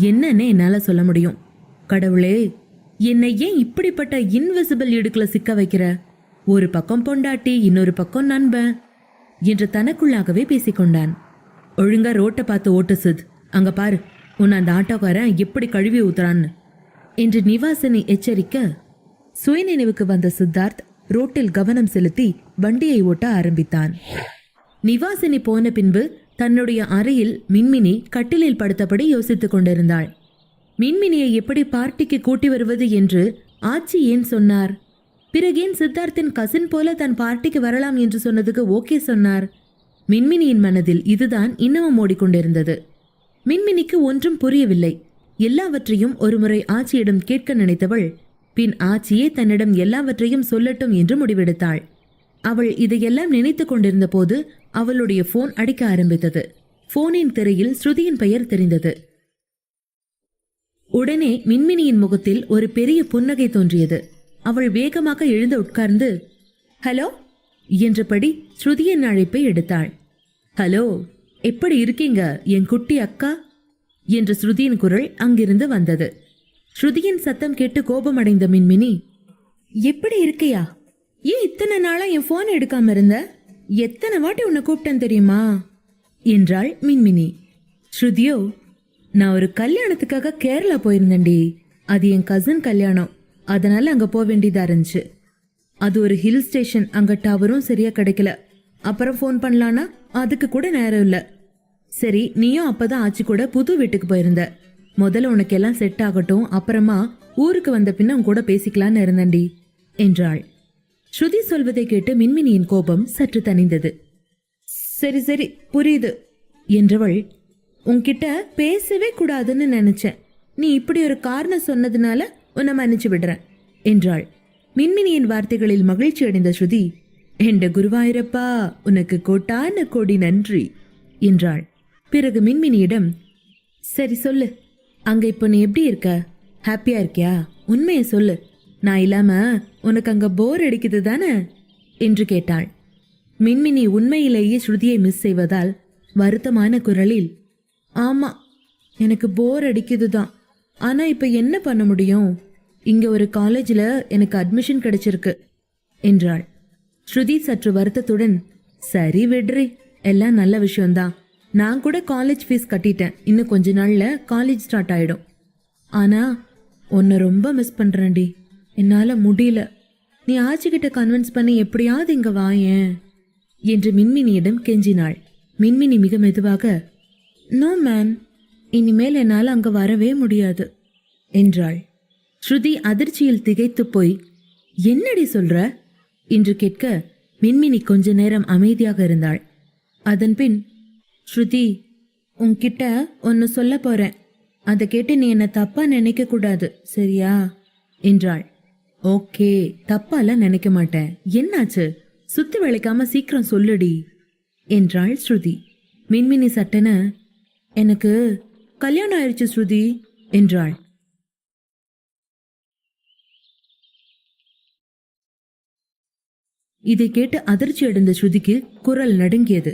என்னன்னு என்னால சொல்ல முடியும். கடவுளே, என்னை ஏன் இப்படிப்பட்ட இன்விசிபிள் இடுக்குல சிக்க வைக்கிற? ஒரு பக்கம் பொண்டாட்டி, இன்னொரு பக்கம் நண்பன் என்று தனக்குள்ளாகவே பேசிக்கொண்டான். ஒழுங்கா ரோட்டை பார்த்து ஓட்டு சித், அங்க பாரு உன்னை அந்த ஆட்டோக்காரன் எப்படி கழுவி ஊத்துறான்னு என்று நிவாசினி எச்சரிக்க, சுயநினைவுக்கு வந்த சித்தார்த் ரோட்டில் கவனம் செலுத்தி வண்டியை ஓட்ட ஆரம்பித்தான். நிவாசினி போன பின்பு தன்னுடைய அறையில் மின்மினி கட்டிலில் படுத்தபடி யோசித்துக் கொண்டிருந்தாள். மின்மினியை எப்படி பார்ட்டிக்கு கூட்டி வருவது என்று ஆச்சி ஏன் சொன்னார்? பிறகேன் சித்தார்த்தின் கசின் போல தன் பார்ட்டிக்கு வரலாம் என்று சொன்னதுக்கு ஓகே சொன்னார்? மின்மினியின் மனதில் இதுதான் இன்னமும் ஓடிக்கொண்டிருந்தது. மின்மினிக்கு ஒன்றும் புரியவில்லை. எல்லாவற்றையும் ஒருமுறை ஆச்சியிடம் கேட்க நினைத்தவள் பின் ஆச்சியே தன்னிடம் எல்லாவற்றையும் சொல்லட்டும் என்று முடிவெடுத்தாள். அவள் இதையெல்லாம் நினைத்துக் கொண்டிருந்த போது அவளுடைய போன் அடிக்க ஆரம்பித்தது. போனின் திரையில் ஸ்ருதியின் பெயர் தெரிந்தது. உடனே மின்மினியின் முகத்தில் ஒரு பெரிய புன்னகை தோன்றியது. அவள் வேகமாக எழுந்து உட்கார்ந்து ஹலோ என்றபடி ஸ்ருதியின் அழைப்பை எடுத்தாள். ஹலோ, எப்படி இருக்கீங்க என் குட்டி அக்கா என்ற ஸ்ருதியின் குரல் அங்கிருந்து வந்தது. ஸ்ருதியின் சத்தம் கேட்டு கோபமடைந்த மின்மினி, எப்படி இருக்கையா? ஏன் இத்தனை நாளா என் போன் எடுக்காம இருந்த? எத்தனை வாட்டி உன்னை கூப்பிட்டேன் தெரியுமா என்றாள் மின்மினி. ஸ்ருதியோ, நான் ஒரு கல்யாணத்துக்காக கேரளா போயிருந்தேன்டி. அது என் கசின் கல்யாணம், அதனால அங்க போக வேண்டியதா இருந்துச்சு. அது ஒரு ஹில் ஸ்டேஷன், அங்க டவரும் சரியா கிடைக்கல. அப்புறம் ஃபோன் பண்ணலான்னா அதுக்கு கூட நேரம் இல்ல. சரி, நீயும் அப்பதான் ஆச்சி கூட புது வீட்டுக்கு போயிருந்த. முதல்ல உனக்கு எல்லாம் செட் ஆகட்டும், அப்புறமா ஊருக்கு வந்த பின்ன உன் கூட பேசிக்கலான்னு இருந்தேன்டி என்றாள். ஸ்ருதி சொல்வதை கேட்டு மின்மினியின் கோபம் சற்று தணிந்தது. சரி சரி புரியுது என்றவள், உன்கிட்ட பேசவே கூடாதுன்னு நினைச்சேன். நீ இப்படி ஒரு காரணம் சொன்னதுனால உன்னை மன்னிச்சு விடுறேன் என்றாள். மின்மினியின் வார்த்தைகளில் மகிழ்ச்சி அடைந்த ஸ்ருதி, என்ற குருவாயிரப்பா உனக்கு கோட்டான கோடி நன்றி என்றாள். பிறகு மின்மினியிடம், சரி சொல்லு, அங்க இப்போ நீ எப்படி இருக்க? ஹாப்பியா இருக்கியா? உண்மையை சொல்லு, நான் இல்லாம உனக்கு அங்க போர் அடிக்குது தானே என்று கேட்டாள். மின்மினி உண்மையிலேயே ஸ்ருதியை மிஸ் செய்வதால் வருத்தமான குரலில், ஆமா எனக்கு போர் அடிக்குதுதான், ஆனா இப்ப என்ன பண்ண முடியும்? இங்க ஒரு காலேஜில் எனக்கு அட்மிஷன் கிடைச்சிருக்கு என்றாள். ஸ்ருதி சற்று வருத்தத்துடன், சரி விடுறி, எல்லாம் நல்ல விஷயம்தான். நான் கூட காலேஜ் ஃபீஸ் கட்டிட்டேன். இன்னும் கொஞ்ச நாள்ல காலேஜ் ஸ்டார்ட் ஆயிடும். ஆனா உன்னை ரொம்ப மிஸ் பண்றேன்டி. என்னால முடியல. நீ ஆச்சிக்கிட்ட கன்வின்ஸ் பண்ணி எப்படியாவது இங்க வாயேன் என்று மின்மினியிடம் கெஞ்சினாள். மின்மினி மிக மெதுவாக, நோ மேன், இனிமேல் என்னால் அங்க வரவே முடியாது என்றாள். ஸ்ருதி அதிர்ச்சியில் திகைத்து போய், என்னடி சொல்ற என்று கேட்க மின்மினி கொஞ்ச நேரம் அமைதியாக இருந்தாள். அதன்பின், ஸ்ருதி, உன்கிட்ட ஒன்னு சொல்ல போறேன். அதை கேட்டு நீ என்ன தப்பா நினைக்க கூடாது, சரியா என்றாள். ஓகே, தப்பால நினைக்க மாட்டேன். என்னாச்சு? சுத்தி வளைக்காம சீக்கிரம் சொல்லுடி என்றாள் ஸ்ருதி. மின்மினி சட்டென, எனக்கு கல்யாணம் ஆயிடுச்சு ஸ்ருதி என்றாள். இதை கேட்டு அதிர்ச்சி அடைந்த ஸ்ருதிக்கு குரல் நடுங்கியது.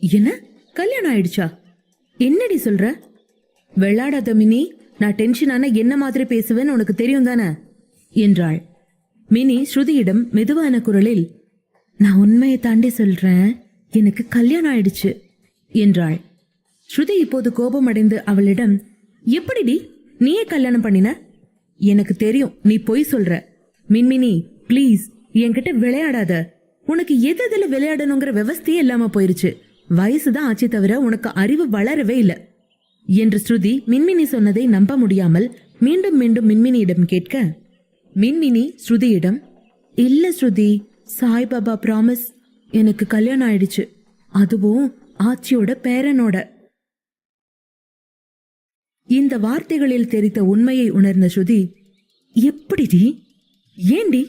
என்ன, கல்யாணம் ஆயிடுச்சா? என்னடி சொல்ற? வெள்ளாடாத மினி, நான் டென்ஷனான என்ன மாதிரி பேசுவேன்னு உனக்கு தெரியும் தானே என்றாள். மினி ஸ்ருதியிடம் மெதுவான குரலில், நான் உண்மையை தாண்டி சொல்றேன், எனக்கு கல்யாணம் ஆயிடுச்சு என்றாள். ஸ்ருதி இப்போது கோபமடைந்து அவளிடம், எப்படிடி நீயே கல்யாணம் பண்ணின? எனக்கு தெரியும் நீ பொய் சொல்ற. மின்மினி ப்ளீஸ் என்கிட்ட விளையாடாத. உனக்கு எதுல விளையாடணுங்கிற விவஸ்தையே இல்லாம போயிருச்சு. வயசுதான் ஆச்சு தவிர உனக்கு அறிவு வளரவே இல்லை என்று ஸ்ருதி மின்மினி சொன்னதை நம்ப முடியாமல் மீண்டும் மீண்டும் மின்மினியிடம் கேட்க, மின்மினி ஸ்ருதியிடம், இல்ல ஸ்ருதி, சாய்பாபா ப்ராமிஸ், எனக்கு கல்யாணம் ஆயிடுச்சு, அதுவும் ஆச்சியோட பேரனோட. இந்த வார்த்தைகளில் தெரித்த உண்மையை உணர்ந்த ஸ்ருதி, எப்படிடி? ஏண்டி?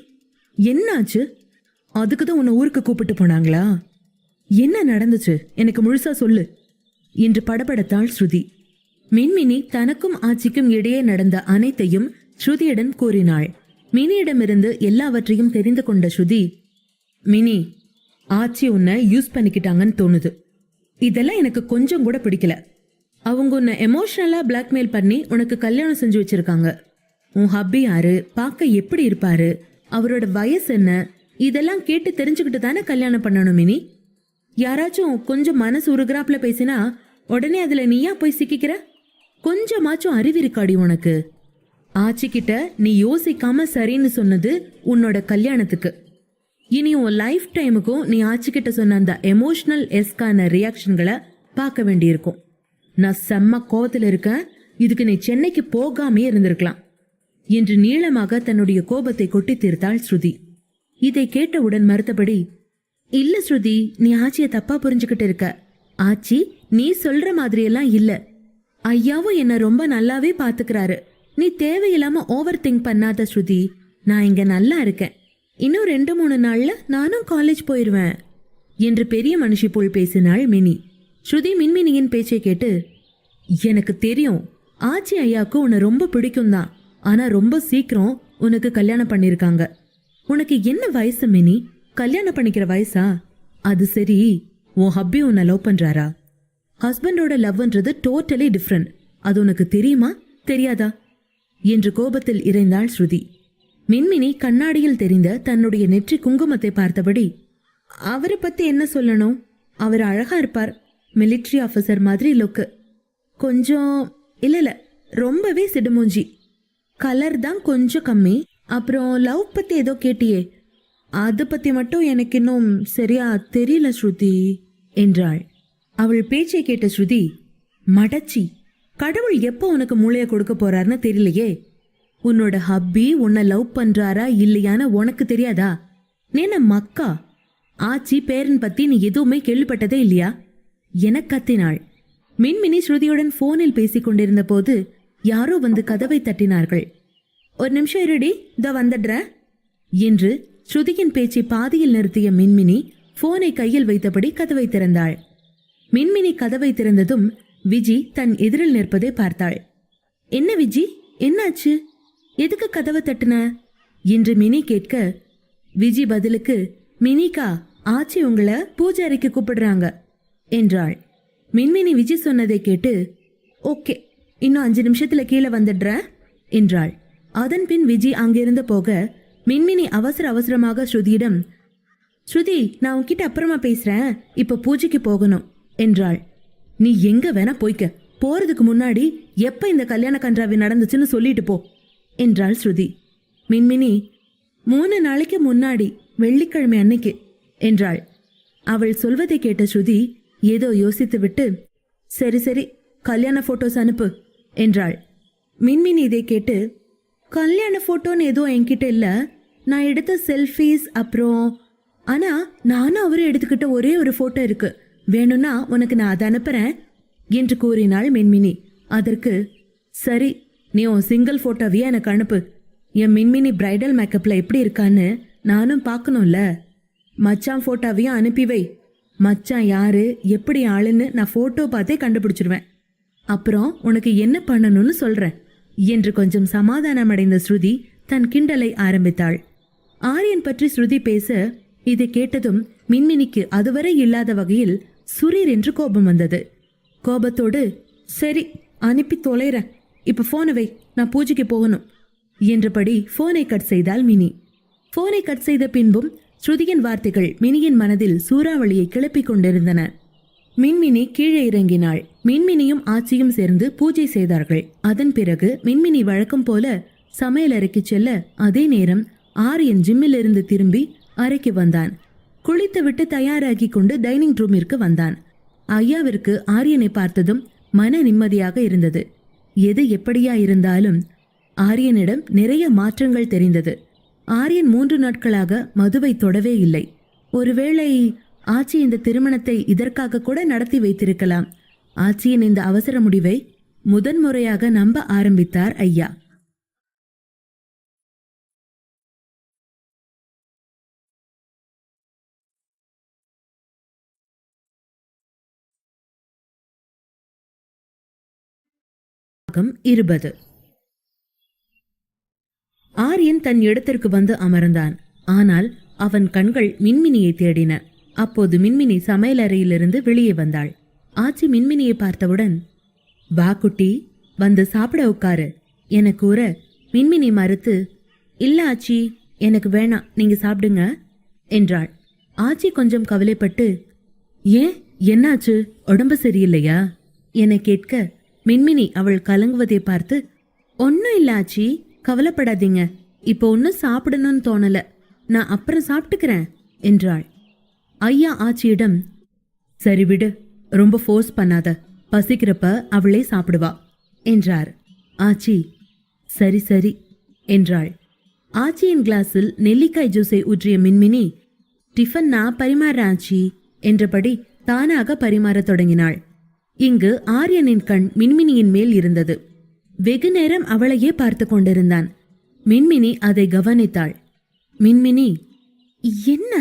என்னாச்சு? அதுக்குதான் உன்னை ஊருக்கு கூப்பிட்டு போனாங்களா? என்ன நடந்துச்சு? எனக்கு முழுசா சொல்லு என்று படபடத்தாள் ஸ்ருதி. மின்மினி தனக்கும் ஆச்சிக்கும் இடையே நடந்த அனைத்தையும் ஸ்ருதியிடம் கூறினாள். மினியிடமிருந்து எல்லாவற்றையும் தெரிந்து கொண்ட ஸ்ருதி, மினி, ஆச்சி உன்னை யூஸ் பண்ணிக்கிட்டாங்கன்னு தோணுது. இதெல்லாம் எனக்கு கொஞ்சம் கூட பிடிக்கல. அவங்க உன்னை எமோஷனலா பிளாக்மெயில் பண்ணி உனக்கு கல்யாணம் செஞ்சு வச்சிருக்காங்க. உன் ஹப்பி யாரு, பார்க்க எப்படி இருப்பாரு, அவரோட வயசு என்ன, இதெல்லாம் கேட்டு தெரிஞ்சுக்கிட்டு தானே கல்யாணம் பண்ணணும் மினி. யாராச்சும் கொஞ்சம் மனசு உருகிறாப்புல பேசினா உடனே அதுல நீயா போய் சிக்கிக்கிற? கொஞ்சமாச்சும் அறிவிருக்காடி உனக்கு? ஆச்சிக்கிட்ட நீ யோசிக்காம சரின்னு சொன்னது உன்னோட கல்யாணத்துக்கு. இனி உன் லைஃப் டைமுக்கும் நீ ஆச்சிக்கிட்ட சொன்ன அந்த எமோஷனல் எஸ்கான ரியாக்ஷன்களை பார்க்க வேண்டியிருக்கும். நான் செம்ம கோபத்தில் இருக்கேன், இதுக்கு நீ சென்னைக்கு போகாமே இருந்திருக்கலாம் என்று நீளமாக தன்னுடைய கோபத்தை கொட்டி தீர்த்தாள் ஸ்ருதி. இதை கேட்டவுடன் மறுத்தபடி, இல்ல ஸ்ருதி, நீ ஆச்சிய தப்பா புரிஞ்சுக்கிட்டு இருக்க. ஆச்சி நீ சொல்ற மாதிரியெல்லாம் இல்ல. ஐயாவும் என்ன ரொம்ப நல்லாவே பாத்துக்கிறாரு. நீ தேவையில்லாம ஓவர் திங்க் பண்ணாத ஸ்ருதி. நான் இங்க நல்லா இருக்கேன். இன்னும் 2-3 நாள்ல நானும் காலேஜ் போயிருவேன் என்று பெரிய மனுஷி போல் பேசினாள் மினி. ஸ்ருதி மின்மினியின் பேச்சை கேட்டு, எனக்கு தெரியும் ஆச்சி ஐயாவுக்கு உன்னை ரொம்ப பிடிக்கும் தான். ஆனா ரொம்ப சீக்கிரம் உனக்கு கல்யாணம் பண்ணிருக்காங்க. உனக்கு என்ன வயசு மினி? கல்யாணம் பண்ணிக்கிற வயசா? அது சரி, உன் ஹப்பி உன்னை லவ் பண்றாரா? ஹஸ்பண்டோட லவ்ன்றது டோட்டலி டிஃப்ரெண்ட். அது உனக்கு தெரியுமா தெரியாதா என்று கோபத்தில் இறைந்தாள் ஸ்ருதி. மின்மினி கண்ணாடியில் தெரிந்த தன்னுடைய நெற்றி குங்குமத்தை பார்த்தபடி, அவரை பத்தி என்ன சொல்லணும்? அவர் அழகா இருப்பார். மிலிட்ரி ஆஃபீஸர் மாதிரி லுக்கு. கொஞ்சம் இல்ல ரொம்பவே சிடுமூஞ்சி. கலர் தான் கொஞ்சம் கம்மி. அப்புறம் லவ் பத்தி ஏதோ கேட்டியே, அதை பத்தி மட்டும் எனக்கு இன்னும் சரியா தெரியல ஸ்ருதி என்றாள். அவள் பேச்சை கேட்ட ஸ்ருதி, மடச்சி, கடவுள் எப்போ உனக்கு மூளைய கொடுக்க போறாருன்னு தெரியலையே. உன்னோட ஹப்பி உன்னை லவ் பண்றாரா இல்லையான்னு உனக்கு தெரியாதா? நேன மக்கா, ஆச்சி பேரன் பத்தி நீ எதுவுமே கேள்விப்பட்டதே இல்லையா என கத்தினாள். மின்மினி ஸ்ருதியுடன் போனில் பேசிக் கொண்டிருந்த போது யாரோ வந்து கதவை தட்டினார்கள். ஒரு நிமிஷம் இருடி, இதோ வந்துடுற என்று ஸ்ருதியின் பேச்சை பாதியில் நிறுத்திய மின்மினி போனை கையில் வைத்தபடி கதவை திறந்தாள். மின்மினி கதவை திறந்ததும் விஜி தன் எதிரில் நிற்பதை பார்த்தாள். என்ன விஜி, என்னாச்சு? எதுக்கு கதவை தட்டுன என்று மினி கேட்க, விஜி பதிலுக்கு, மினிகா, ஆச்சி உங்களை பூஜை அறைக்கு கூப்பிடுறாங்க என்றாள். மின்மினி விஜி சொன்னதை கேட்டு, ஓகே, இன்னும் 5 நிமிஷத்துல கீழே வந்துடுற என்றாள். அதன் பின் விஜி அங்கிருந்து போக மின்மினி அவசர அவசரமாக ஸ்ருதியிடம், ஸ்ருதி, நான் உன்கிட்ட அப்புறமா பேசுறேன், இப்ப பூஜைக்கு போகணும் என்றாள். நீ எங்க வேணா போய்க்க, போறதுக்கு முன்னாடி எப்ப இந்த கல்யாண கன்றாவி நடந்துச்சுன்னு சொல்லிட்டு போ என்றாள் ஸ்ருதி. மின்மினி, 3 நாளைக்கு முன்னாடி, வெள்ளிக்கிழமை அன்னைக்கு என்றாள். அவள் சொல்வதை கேட்ட ஸ்ருதி ஏதோ யோசித்துவிட்டு, சரி சரி, கல்யாண போட்டோஸ் அனுப்பு என்றாள். மின்மினி இதை கேட்டு, கல்யாண போட்டோன்னு எதுவும் என்கிட்ட இல்ல, நான் எடுத்த செல்ஃபீஸ் அப்புறம், ஆனா நானும் அவரும் எடுத்துக்கிட்ட ஒரே ஒரு போட்டோ இருக்கு, வேணும்னா உனக்கு நான் அதை அனுப்புறேன் என்று கூறினாள் மின்மினி. அதற்கு, சரி, நீ உன் சிங்கிள் போட்டோவையே எனக்கு அனுப்பு. என் மின்மினி பிரைடல் மேக்கப்ல எப்படி இருக்கான்னு நானும் பார்க்கணும்ல. மச்சான் போட்டோவையும் அனுப்பி வை. மச்சான் யாரு எப்படி ஆளுன்னு நான் போட்டோ பார்த்தே கண்டுபிடிச்சிருவேன். அப்புறம் உனக்கு என்ன பண்ணணும்னு சொல்றேன் என்று கொஞ்சம் சமாதானம் அடைந்த ஸ்ருதி தன் கிண்டலை ஆரம்பித்தாள். ஆரியன் பற்றி ஸ்ருதி பேச இதை கேட்டதும் மின்மினிக்கு அதுவரை இல்லாத வகையில் சுரீர் என்று கோபம் வந்தது. கோபத்தோடு, சரி அனுப்பி தொலைறேன், இப்ப போனை வை, நான் பூஜைக்கு போகணும் என்றபடி போனை கட் செய்தாள் மினி. போனை கட் செய்த பின்பும் ஸ்ருதியின் வார்த்தைகள் மினியின் மனதில் சூறாவளியை கிளப்பிக் கொண்டிருந்தன. மின்மினி கீழே இறங்கினாள். மின்மினியும் ஆச்சியும் சேர்ந்து பூஜை செய்தார்கள். அதன் பிறகு மின்மினி வழக்கம் போல சமையலறைக்கு செல்ல, அதே நேரம் ஆரியன் ஜிம்மில் இருந்து திரும்பி அறைக்கு வந்தான். குளித்துவிட்டு தயாராகி கொண்டு டைனிங் ரூமிற்கு வந்தான். ஐயாவிற்கு ஆரியனை பார்த்ததும் மன நிம்மதியாக இருந்தது. எது எப்படியா இருந்தாலும் ஆரியனிடம் நிறைய மாற்றங்கள் தெரிந்தது. ஆரியன் 3 நாட்களாக மதுவை தொடவே இல்லை. ஒருவேளை ஆச்சி இந்த திருமணத்தை இதற்காக கூட நடத்தி வைத்திருக்கலாம். ஆச்சியின் இந்த அவசர முடிவை முதன்முறையாக நம்ப ஆரம்பித்தார் ஐயா. பாகம் 20. ஆரியன் தன் இடத்திற்கு வந்து அமர்ந்தான். ஆனால் அவன் கண்கள் மின்மினியை தேடின. அப்போது மின்மினி சமையலறையிலிருந்து வெளியே வந்தாள். ஆச்சி மின்மினியை பார்த்தவுடன், வா குட்டி, வந்து சாப்பிட உட்காரு என கூற, மின்மினி மறுத்து, இல்ல ஆச்சி, எனக்கு வேணாம், நீங்க சாப்பிடுங்க என்றாள். ஆச்சி கொஞ்சம் கவலைப்பட்டு, ஏன், என்னாச்சு, உடம்பு சரியில்லையா என கேட்க, மின்மினி அவள் கலங்குவதை பார்த்து, ஒன்னும் இல்ல ஆச்சி, கவலைப்படாதீங்க, இப்போ ஒன்னும் சாப்பிடணும்னு தோணல, நான் அப்புறம் சாப்பிட்டுக்கிறேன் என்றாள். ஐயா ஆச்சியிடம், சரி விடு, ரொம்ப ஃபோர்ஸ் பண்ணாத, பசிக்கிறப்ப அவளே சாப்பிடுவா என்றார். ஆச்சி, சரி சரி என்றாள். ஆச்சியின் கிளாஸில் நெல்லிக்காய் ஜூஸை ஊற்றிய மின்மினி, டிஃபன் நான் பரிமாறேன் ஆச்சி என்றபடி தானாக பரிமாறத் தொடங்கினாள். இங்கு ஆரியனின் கண் மின்மினியின் மேல் இருந்தது. வெகு நேரம் அவளையே பார்த்து கொண்டிருந்தான். மின்மினி அதை கவனித்தாள். மின்மினி, என்ன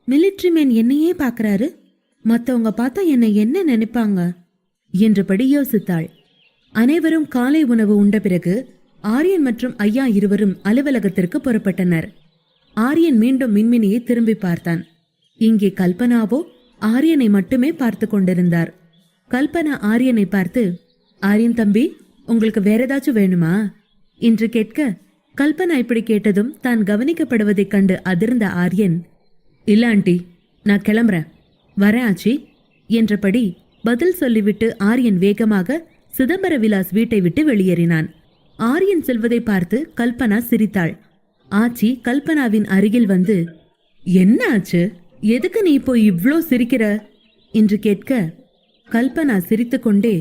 மிலிட்ரி மேன் என்னையே பார்க்கறாரு, மத்தவங்க பார்த்தா என்னை என்ன நினைப்பாங்க என்றபடி யோசித்தாள். அனைவரும் காலை உணவு உண்ட பிறகு ஆரியன் மற்றும் ஐயா இருவரும் அலுவலகத்திற்கு புறப்பட்டனர். ஆரியன் மீண்டும் மின்மினியை திரும்பி பார்த்தான். இங்கே கல்பனாவோ ஆரியனை மட்டுமே பார்த்து கொண்டிருந்தார். கல்பனா ஆரியனை பார்த்து, ஆரியன் தம்பி, உங்களுக்கு வேற ஏதாச்சும் வேணுமா என்று கேட்க, கல்பனா இப்படி கேட்டதும் தான் கவனிக்கப்படுவதைக் கண்டு அதிர்ந்த ஆரியன், இல்ல ஆண்டி, நான் கிளம்புறேன், வரேன் ஆச்சி என்றபடி பதில் சொல்லிவிட்டு ஆரியன் வேகமாக சிதம்பர விலாஸ் வீட்டை விட்டு வெளியேறினான். ஆரியன் செல்வதை பார்த்து கல்பனா சிரித்தாள். ஆச்சி கல்பனாவின் அருகில் வந்து, என்ன ஆச்சு, எதுக்கு நீ இப்போ இவ்ளோ சிரிக்கிற என்று கேட்க, கல்பனா சிரித்துக்கொண்டே,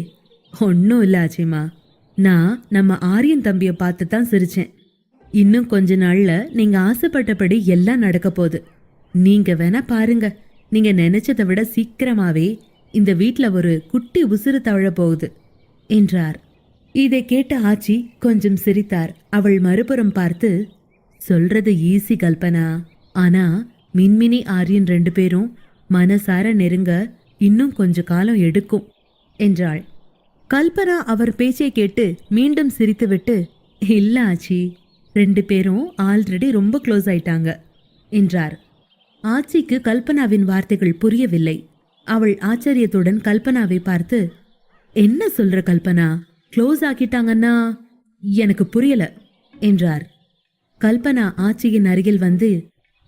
ஒன்னும் இல்ல ஆச்சிமா, நான் நம்ம ஆரியன் தம்பிய பார்த்து தான் சிரிச்சேன். இன்னும் கொஞ்ச நாள்ல நீங்க ஆசைப்பட்டபடி எல்லாம் நடக்க போகுது. நீங்க வேணா பாருங்க, நீங்க நினைச்சதை விட சீக்கிரமாவே இந்த வீட்ல ஒரு குட்டி உசுறு தவழ போகுது என்றார். இதை கேட்ட ஆச்சி கொஞ்சம் சிரித்தார். அவள் மறுபுறம் பார்த்து, சொல்றது ஈஸி கல்பனா, ஆனா மின்மினி ஆரியன் 2 பேரும் மனசார நெருங்க இன்னும் கொஞ்ச காலம் எடுக்கும் என்றாள். கல்பனா அவர் பேச்சை கேட்டு மீண்டும் சிரித்துவிட்டு, இல்ல ஆச்சி, 2 பேரும் ஆல்ரெடி ரொம்ப க்ளோஸ் ஆயிட்டாங்க என்றார். ஆச்சிக்கு கல்பனாவின் வார்த்தைகள் புரியவில்லை. அவள் ஆச்சரியத்துடன் கல்பனாவை பார்த்து, என்ன சொல்ற கல்பனா, க்ளோஸ் ஆக்கிட்டாங்கன்னா எனக்கு புரியல என்றார். கல்பனா ஆச்சியின் அருகில் வந்து,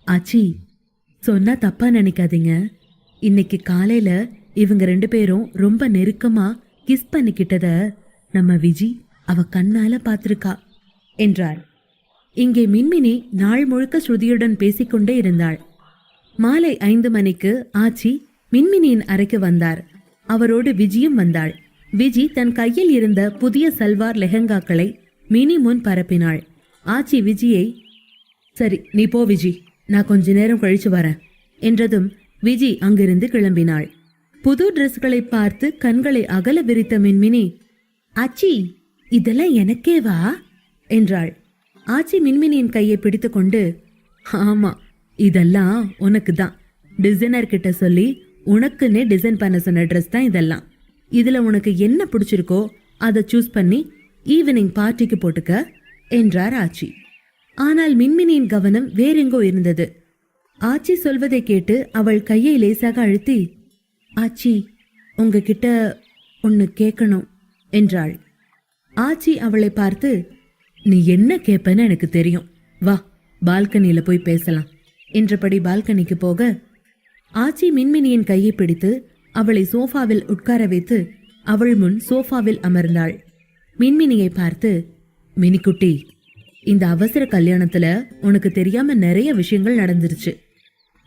ஆச்சி, சொன்னா தப்பா நினைக்காதீங்க, இன்னைக்கு காலையில இவங்க 2 பேரும் ரொம்ப நெருக்கமா கிஸ் பண்ணிக்கிட்டத நம்ம விஜி அவ கண்ணால பார்த்திருக்கா என்றார். இங்கே மின்மினி நாள் முழுக்க ஸ்ருதியுடன் பேசிக்கொண்டே இருந்தாள். மாலை 5 மணிக்கு ஆச்சி மின்மினியின் அறைக்கு வந்தார். அவரோடு விஜியும் வந்தாள். விஜி தன் கையில் இருந்த புதிய சல்வார் லெஹங்காக்களை மினி முன் பரப்பினாள். ஆச்சி விஜியை, சரி நீ போ விஜி, நான் கொஞ்ச நேரம் கழிச்சு வரேன் என்றதும் விஜி அங்கிருந்து கிளம்பினாள். புது டிரெஸ்களை பார்த்து கண்களை அகல விரித்த மின்மினி, ஆச்சி இதெல்லாம் எனக்கேவா என்றாள். ஆச்சி மின்மினியின் கையை பிடித்துக்கொண்டு, ஆமா, இதெல்லாம் உனக்கு தான், டிசைனர் கிட்ட சொல்லி உனக்குன்னே டிசைன் பண்ண சொன்ன ட்ரெஸ் தான் இதெல்லாம். இதுல உனக்கு என்ன பிடிச்சிருக்கோ அதை சூஸ் பண்ணி ஈவினிங் பார்ட்டிக்கு போட்டுக்க என்றார் ஆச்சி. ஆனால் மின்மினியின் கவனம் வேறெங்கோ இருந்தது. ஆச்சி சொல்வதை கேட்டு அவள் கையை லேசாக அழுத்தி, ஆச்சி உங்ககிட்ட ஒன்னு கேட்கணும் என்றாள். ஆச்சி அவளை பார்த்து, நீ என்ன கேட்பன்னு எனக்கு தெரியும், வா பால்கனியில போய் பேசலாம் என்றபடி பால்கனிக்கு போக, ஆச்சி மின்மினியின் கையை பிடித்து அவளை சோஃபாவில் உட்கார வைத்து அவள் முன் சோஃபாவில் அமர்ந்தாள். மின்மினியை பார்த்து, மினிக்குட்டி, இந்த அவசர கல்யாணத்துல உனக்கு தெரியாம நிறைய விஷயங்கள் நடந்துருச்சு.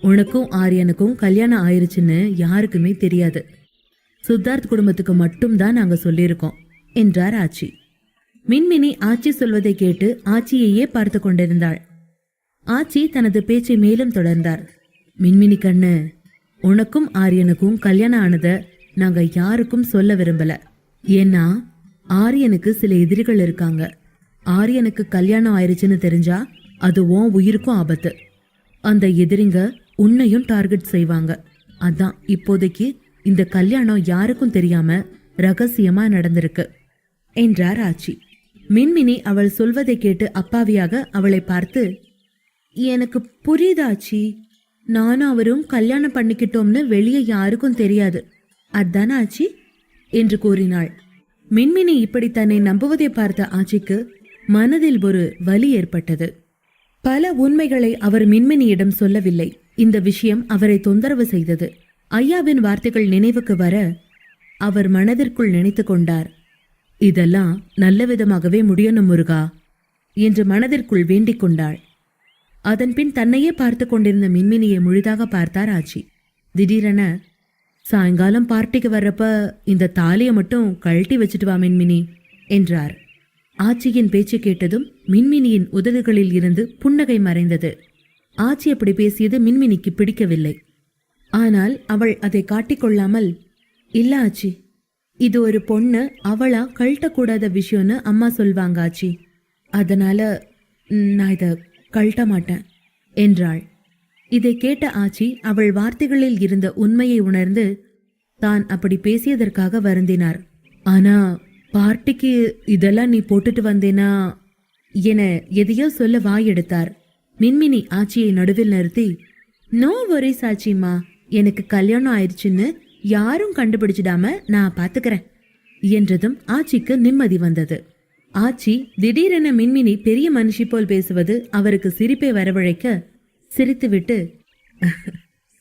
உனக்கும் ஆரியனுக்கும் கல்யாணம் ஆயிருச்சுன்னு யாருக்குமே தெரியாது. சித்தார்த் குடும்பத்துக்கு மட்டும்தான் நாங்க சொல்லியிருக்கோம் என்றார் ஆச்சி. மின்மினி ஆச்சி சொல்வதை கேட்டு ஆச்சியையே பார்த்து கொண்டிருந்தாள். ஆச்சி தனது பேச்சை மேலும் தொடர்ந்தார். மின்மினி கண்ணு, உனக்கும் ஆரியனுக்கும் கல்யாணம் ஆனத நாங்க யாருக்கும் சொல்ல விரும்பல. ஏன்னா ஆரியனுக்கு சில எதிரிகள் இருக்காங்க. ஆரியனுக்கு கல்யாணம் ஆயிருச்சுன்னு தெரிஞ்சா அது உன் உயிருக்கும் ஆபத்து. அந்த எதிரிங்க உன்னையும் டார்கெட் செய்வாங்க. அதான் இப்போதைக்கு இந்த கல்யாணம் யாருக்கும் தெரியாம ரகசியமா நடந்திருக்கு என்றார் ஆச்சி. மின்மினி அவள் சொல்வதை கேட்டு அப்பாவியாக அவளை பார்த்து, எனக்கு புரியுதாச்சி, நானும் அவரும் கல்யாணம் பண்ணிக்கிட்டோம்னு வெளியே யாருக்கும் தெரியாது, அதான ஆச்சி என்று கூறினாள். மின்மினி இப்படி தன்னை நம்புவதை பார்த்த ஆச்சிக்கு மனதில் ஒரு வலி ஏற்பட்டது. பல உண்மைகளை அவர் மின்மினியிடம் சொல்லவில்லை. இந்த விஷயம் அவரை தொந்தரவு செய்தது. ஐயாவின் வார்த்தைகள் நினைவுக்கு வர அவர் மனதிற்குள் நினைத்து கொண்டார், இதெல்லாம் நல்ல விதமாகவே முடியணும் முருகா என்று மனதிற்குள் வேண்டிக் கொண்டாள். அதன்பின் தன்னையே பார்த்து கொண்டிருந்த மின்மினியை முழுதாக பார்த்தார் ஆச்சி. திடீரென, சாயங்காலம் பார்ட்டிக்கு வர்றப்ப இந்த தாலியை மட்டும் கழட்டி வச்சுட்டு வா மின்மினி என்றார். ஆச்சியின் பேச்சு கேட்டதும் மின்மினியின் உதடுகளில் இருந்து புன்னகை மறைந்தது. ஆச்சி அப்படி பேசியது மின்மினிக்கு பிடிக்கவில்லை. ஆனால் அவள் அதை காட்டிக்கொள்ளாமல், இல்ல ஆச்சி, இது ஒரு பொண்ணு அவளா கழட்டக்கூடாத விஷயம்னு அம்மா சொல்வாங்க ஆச்சி, அதனால நான் இதை கழட்ட மாட்டேன் என்றாள். இதை கேட்ட ஆச்சி அவள் வார்த்தைகளில் இருந்த உண்மையை உணர்ந்து தான் அப்படி பேசியதற்காக வருந்தினார். ஆனா பார்ட்டிக்கு இதெல்லாம் நீ போட்டுட்டு வந்தேனா என எதையோ சொல்ல வாயெடுத்தார். மின்மினி ஆச்சியை நடுவில் நிறுத்தி, நோ வரிஸ் ஆச்சிம்மா, எனக்கு கல்யாணம் ஆயிடுச்சுன்னு யாரும் கண்டுபிடிச்சிடாம நான் பாத்துக்கிறேன் என்றதும் ஆச்சிக்கு நிம்மதி வந்தது. ஆச்சி திடீரென மின்மினி பெரிய மனுஷி போல் பேசுவது அவருக்கு சிரிப்பை வரவழைக்க சிரித்துவிட்டு,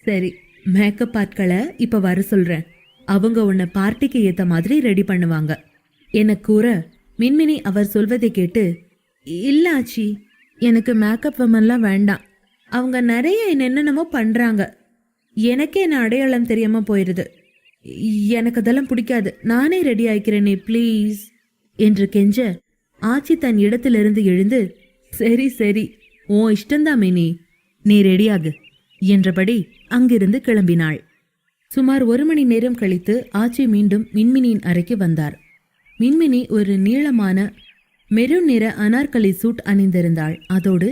சரி, மேக்கப் ஆட்களை இப்ப வர சொல்றேன், அவங்க உன்னை பார்ட்டிக்கு ஏத்த மாதிரி ரெடி பண்ணுவாங்க என கூற, மின்மினி அவர் சொல்வதை கேட்டு, இல்ல ஆச்சி, எனக்கு மேக்கப் விமன்லாம் வேண்டாம், அவங்க நிறைய என்னென்னமோ பண்றாங்க, எனக்கே என்ன அடையாளம் தெரியாம போயிருது, எனக்கு அதெல்லாம் பிடிக்காது, நானே ரெடி ஆயிக்கிறேனே ப்ளீஸ் என்று கெஞ்ச, ஆச்சி தன் இடத்திலிருந்து எழுந்து, சரி சரி, உன் இஷ்டம்தான் மினி, நீ ரெடியாகு என்றபடி அங்கிருந்து கிளம்பினாள். சுமார் 1 மணி நேரம் கழித்து ஆச்சி மீண்டும் மின்மினியின் அறைக்கு வந்தார். மின்மினி ஒரு நீளமான மெரூன் நிற அனார்கலி சூட் அணிந்திருந்தாள். அதோடு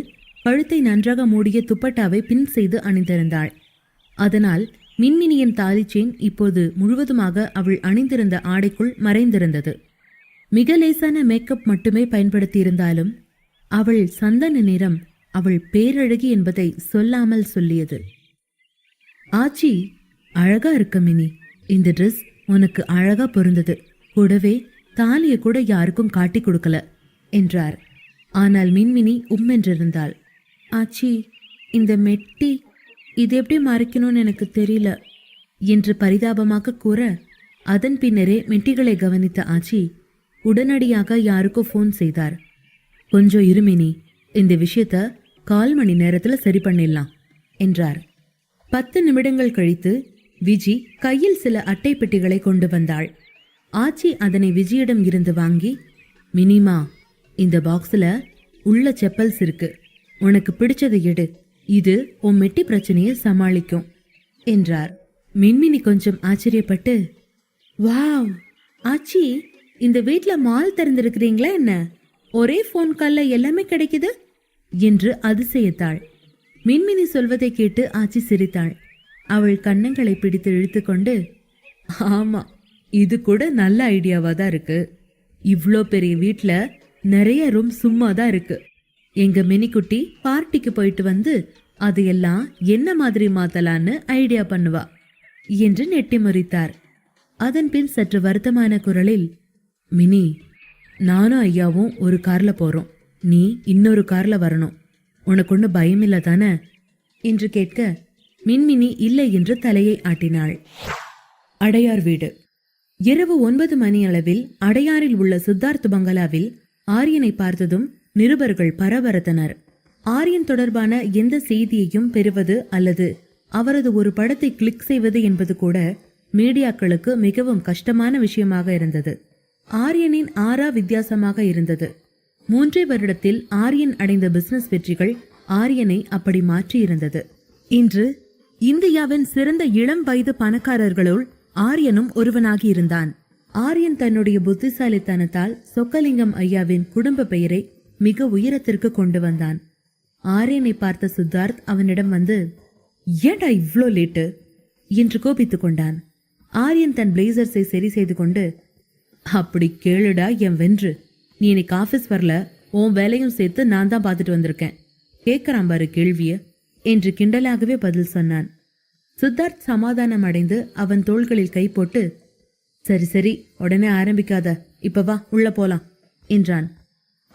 கழுத்தை நன்றாக மூடிய துப்பட்டாவை பின் செய்து அணிந்திருந்தாள். அதனால் மின்மினியின் தாலி செயின் இப்போது முழுவதுமாக அவள் அணிந்திருந்த ஆடைக்குள் மறைந்திருந்தது. மிக லேசான மேக்கப் மட்டுமே பயன்படுத்தியிருந்தாலும் அவள் சந்தன நிறம் அவள் பேரழகி என்பதை சொல்லாமல் சொல்லியது. ஆச்சி, அழகா இருக்க மினி, இந்த ட்ரெஸ் உனக்கு அழகா பொருந்தது, கூடவே தாலிய கூட யாருக்கும் காட்டி கொடுக்கல என்றார். ஆனால் மின்மினி உம்மென்றிருந்தாள். ஆச்சி, இந்த மெட்டி இது எப்படி மறைக்கணும்னு எனக்கு தெரியல என்று பரிதாபமாக கூற, அதன் பின்னரே மெட்டிகளை கவனித்த ஆச்சி உடனடியாக யாருக்கோ ஃபோன் செய்தார். கொஞ்சம் இருமினி, இந்த விஷயத்த 1/4 மணி நேரத்துல சரி பண்ணிடலாம் என்றார். 10 நிமிடங்கள் கழித்து விஜி கையில் சில அட்டை பெட்டிகளை கொண்டு வந்தாள். ஆச்சி அதனை விஜயிடம் இருந்து வாங்கி, மினிமா, இந்த பாக்ஸ்ல உள்ள செப்பல்ஸ் இருக்கு, உனக்கு பிடிச்சதை எடு, இது உன் மெட்டி பிரச்சனையை சமாளிக்கும் என்றார். மின்மினி கொஞ்சம் ஆச்சரியப்பட்டு, வாவ் ஆச்சி, இந்த வீட்ல மால் திறந்திருக்கிறீங்களா என்ன, ஒரே போன் கால்ல எல்லாமே கிடைக்குது என்று அதிசயித்தாள். மின்மினி சொல்வதை கேட்டு ஆச்சி சிரித்தாள். அவள் கன்னங்களை பிடித்து இழுத்துக்கொண்டு, ஆமா, இது கூட நல்ல ஐடியாவா தான் இருக்கு, இவ்ளோ பெரிய வீட்ல நிறைய ரூம் சும்மா தான் இருக்கு, எங்க மினிக்குட்டி பார்ட்டிக்கு போயிட்டு வந்து அதையெல்லாம் என்ன மாதிரி மாத்தலான்னு ஐடியா பண்ணுவா என்று நெட்டி முறித்தார். அதன் பின் சற்று வருத்தமான குரலில், மினி, நானும் ஐயாவும் ஒரு கார்ல போறோம், நீ இன்னொரு கார்ல வரணும், உனக்கு ஒண்ணு பயமில்ல தானே என்று கேட்க, மின்மினி இல்லை என்று தலையை ஆட்டினாள். அடையார் வீடு. இரவு 9 மணி அளவில் அடையாறில் உள்ள சித்தார்த் பங்களாவில் ஆரியனை பார்த்ததும் நிருபர்கள் பரபரத்தனர். ஆரியன் தொடர்பான எந்த செய்தியையும் பெறுவது அல்லது அவரது ஒரு படத்தை கிளிக் செய்வது என்பது கூட மீடியாக்களுக்கு மிகவும் கஷ்டமான விஷயமாக இருந்தது. ஆரியனின் ஆறா வித்தியாசமாக இருந்தது. 3 வருடத்தில் ஆரியன் அடைந்த பிசினஸ் வெற்றிகள் ஆரியனை அப்படி மாற்றி இருந்தது. இன்று இந்தியாவின் சிறந்த இளம் வயது பணக்காரர்களுள் ஆரியனும் ஒருவனாகி இருந்தான். ஆரியன் தன்னுடைய புத்திசாலித்தனத்தால் சொக்கலிங்கம் ஐயாவின் குடும்ப பெயரை மிக உயரத்திற்கு கொண்டு வந்தான். ஆரியனை பார்த்த சித்தார்த் அவனிடம் வந்து, ஏண்டா இவ்ளோ லேட்டு என்று கோபித்துக் கொண்டான். ஆரியன் தன் பிளேசர்ஸை சரி செய்து கொண்டு, அப்படி கேளுடா என் வென்று, நீ இன்னைக்கு ஆபீஸ் வரல, உன் வேலையும் சேர்த்து நான் தான் பார்த்துட்டு வந்திருக்கேன், கேட்கறான் பாரு கேள்விய என்று கிண்டலாகவே பதில் சொன்னான். சித்தார்த் சமாதானம் அடைந்து அவன் தோள்களில் கை போட்டு, சரி சரி, உடனே ஆரம்பிக்காத, இப்ப வா உள்ள போலாம் என்றான்.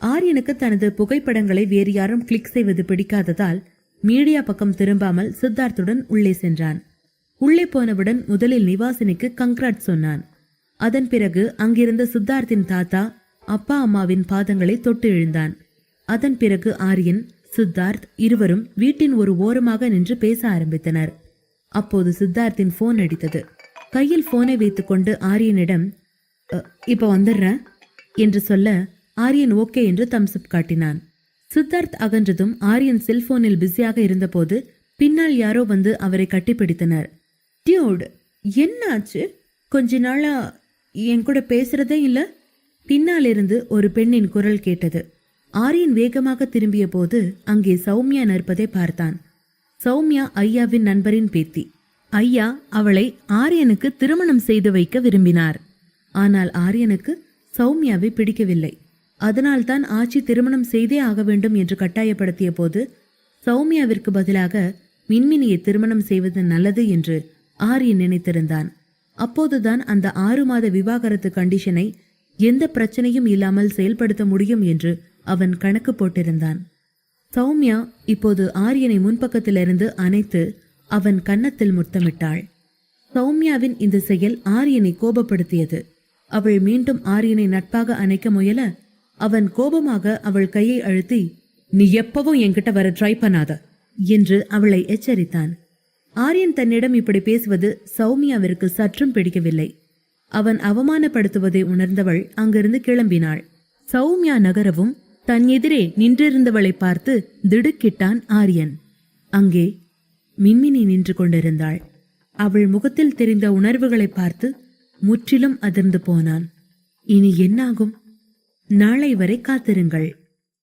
ஆரியனுக்கு தனது புகைப்படங்களை வேறு யாரும் கிளிக் செய்வது பிடிக்காததால் மீடியா பக்கம் திரும்பாமல் சித்தார்த்துடன் உள்ளே சென்றான். உள்ளே போனவுடன் முதலில் நிவாசினிக்கு கங்க்ராட் சொன்னான். அதன் பிறகு அங்கிருந்த சித்தார்த்தின் தாத்தா அப்பா அம்மாவின் பாதங்களை தொட்டு எழுந்தான். அதன் பிறகு ஆரியன், சித்தார்த் இருவரும் வீட்டின் ஒரு ஓரமாக நின்று பேச ஆரம்பித்தனர். அப்போது சித்தார்த்தின் போன் அடித்தது. கையில் போனை வைத்துக்கொண்டு ஆரியனிடம், இப்ப வந்துடுறேன் என்று சொல்ல ஆரியன் ஓகே என்று தம்ஸ்அப் காட்டினான். சித்தார்த் அகன்றதும் ஆரியன் செல்போனில் பிஸியாக இருந்தபோது பின்னால் யாரோ வந்து அவரை கட்டிப்பிடித்தனர். டியூட், என்னாச்சு? கொஞ்ச நாளா என் கூட பேசுறதே இல்ல. பின்னால் இருந்து ஒரு பெண்ணின் குரல் கேட்டது. ஆரியன் வேகமாக திரும்பிய போது அங்கே சௌமியா நிற்பதை பார்த்தான். சௌமியா ஐயாவின் நண்பரின் பேத்தி. ஐயா அவளை ஆரியனுக்கு திருமணம் செய்து வைக்க விரும்பினார். ஆனால் ஆரியனுக்கு சௌமியாவை பிடிக்கவில்லை. அதனால்தான் ஆச்சி திருமணம் செய்தே ஆக வேண்டும் என்று கட்டாயப்படுத்திய போது சௌமியாவிற்கு பதிலாக மின்மினியை திருமணம் செய்வது நல்லது என்று ஆரியன் நினைத்திருந்தான். அப்போதுதான் அந்த 6 மாத விவாகரத்து கண்டிஷனை எந்த பிரச்சனையும் இல்லாமல் செயல்படுத்த முடியும் என்று அவன் கணக்கு போட்டிருந்தான். சௌமியா இப்போது ஆரியனை முன்பக்கத்திலிருந்து அணைத்து அவன் கன்னத்தில் முத்தமிட்டாள். சௌமியாவின் இந்த செயல் ஆரியனை கோபப்படுத்தியது. அவள் மீண்டும் ஆரியனை நட்பாக அணைக்க முயல அவன் கோபமாக அவள் கையை அழுத்தி, நீ எப்பவும் என்கிட்ட வர ட்ரை பண்ணாத என்று அவளை எச்சரித்தான். ஆரியன் தன்னிடம் இப்படி பேசுவது சௌமியாவிற்கு சற்றும் பிடிக்கவில்லை. அவன் அவமானப்படுத்துவதை உணர்ந்தவள் அங்கிருந்து கிளம்பினாள். சௌமியா நகரவும் தன் எதிரே நின்றிருந்தவளை பார்த்து திடுக்கிட்டான் ஆரியன். அங்கே மின்மினி நின்று கொண்டிருந்தாள். அவள் முகத்தில் தெரிந்த உணர்வுகளை பார்த்து முற்றிலும் அதிர்ந்து போனான். இனி என்னாகும்? நாளை வரை காத்திருங்கள்.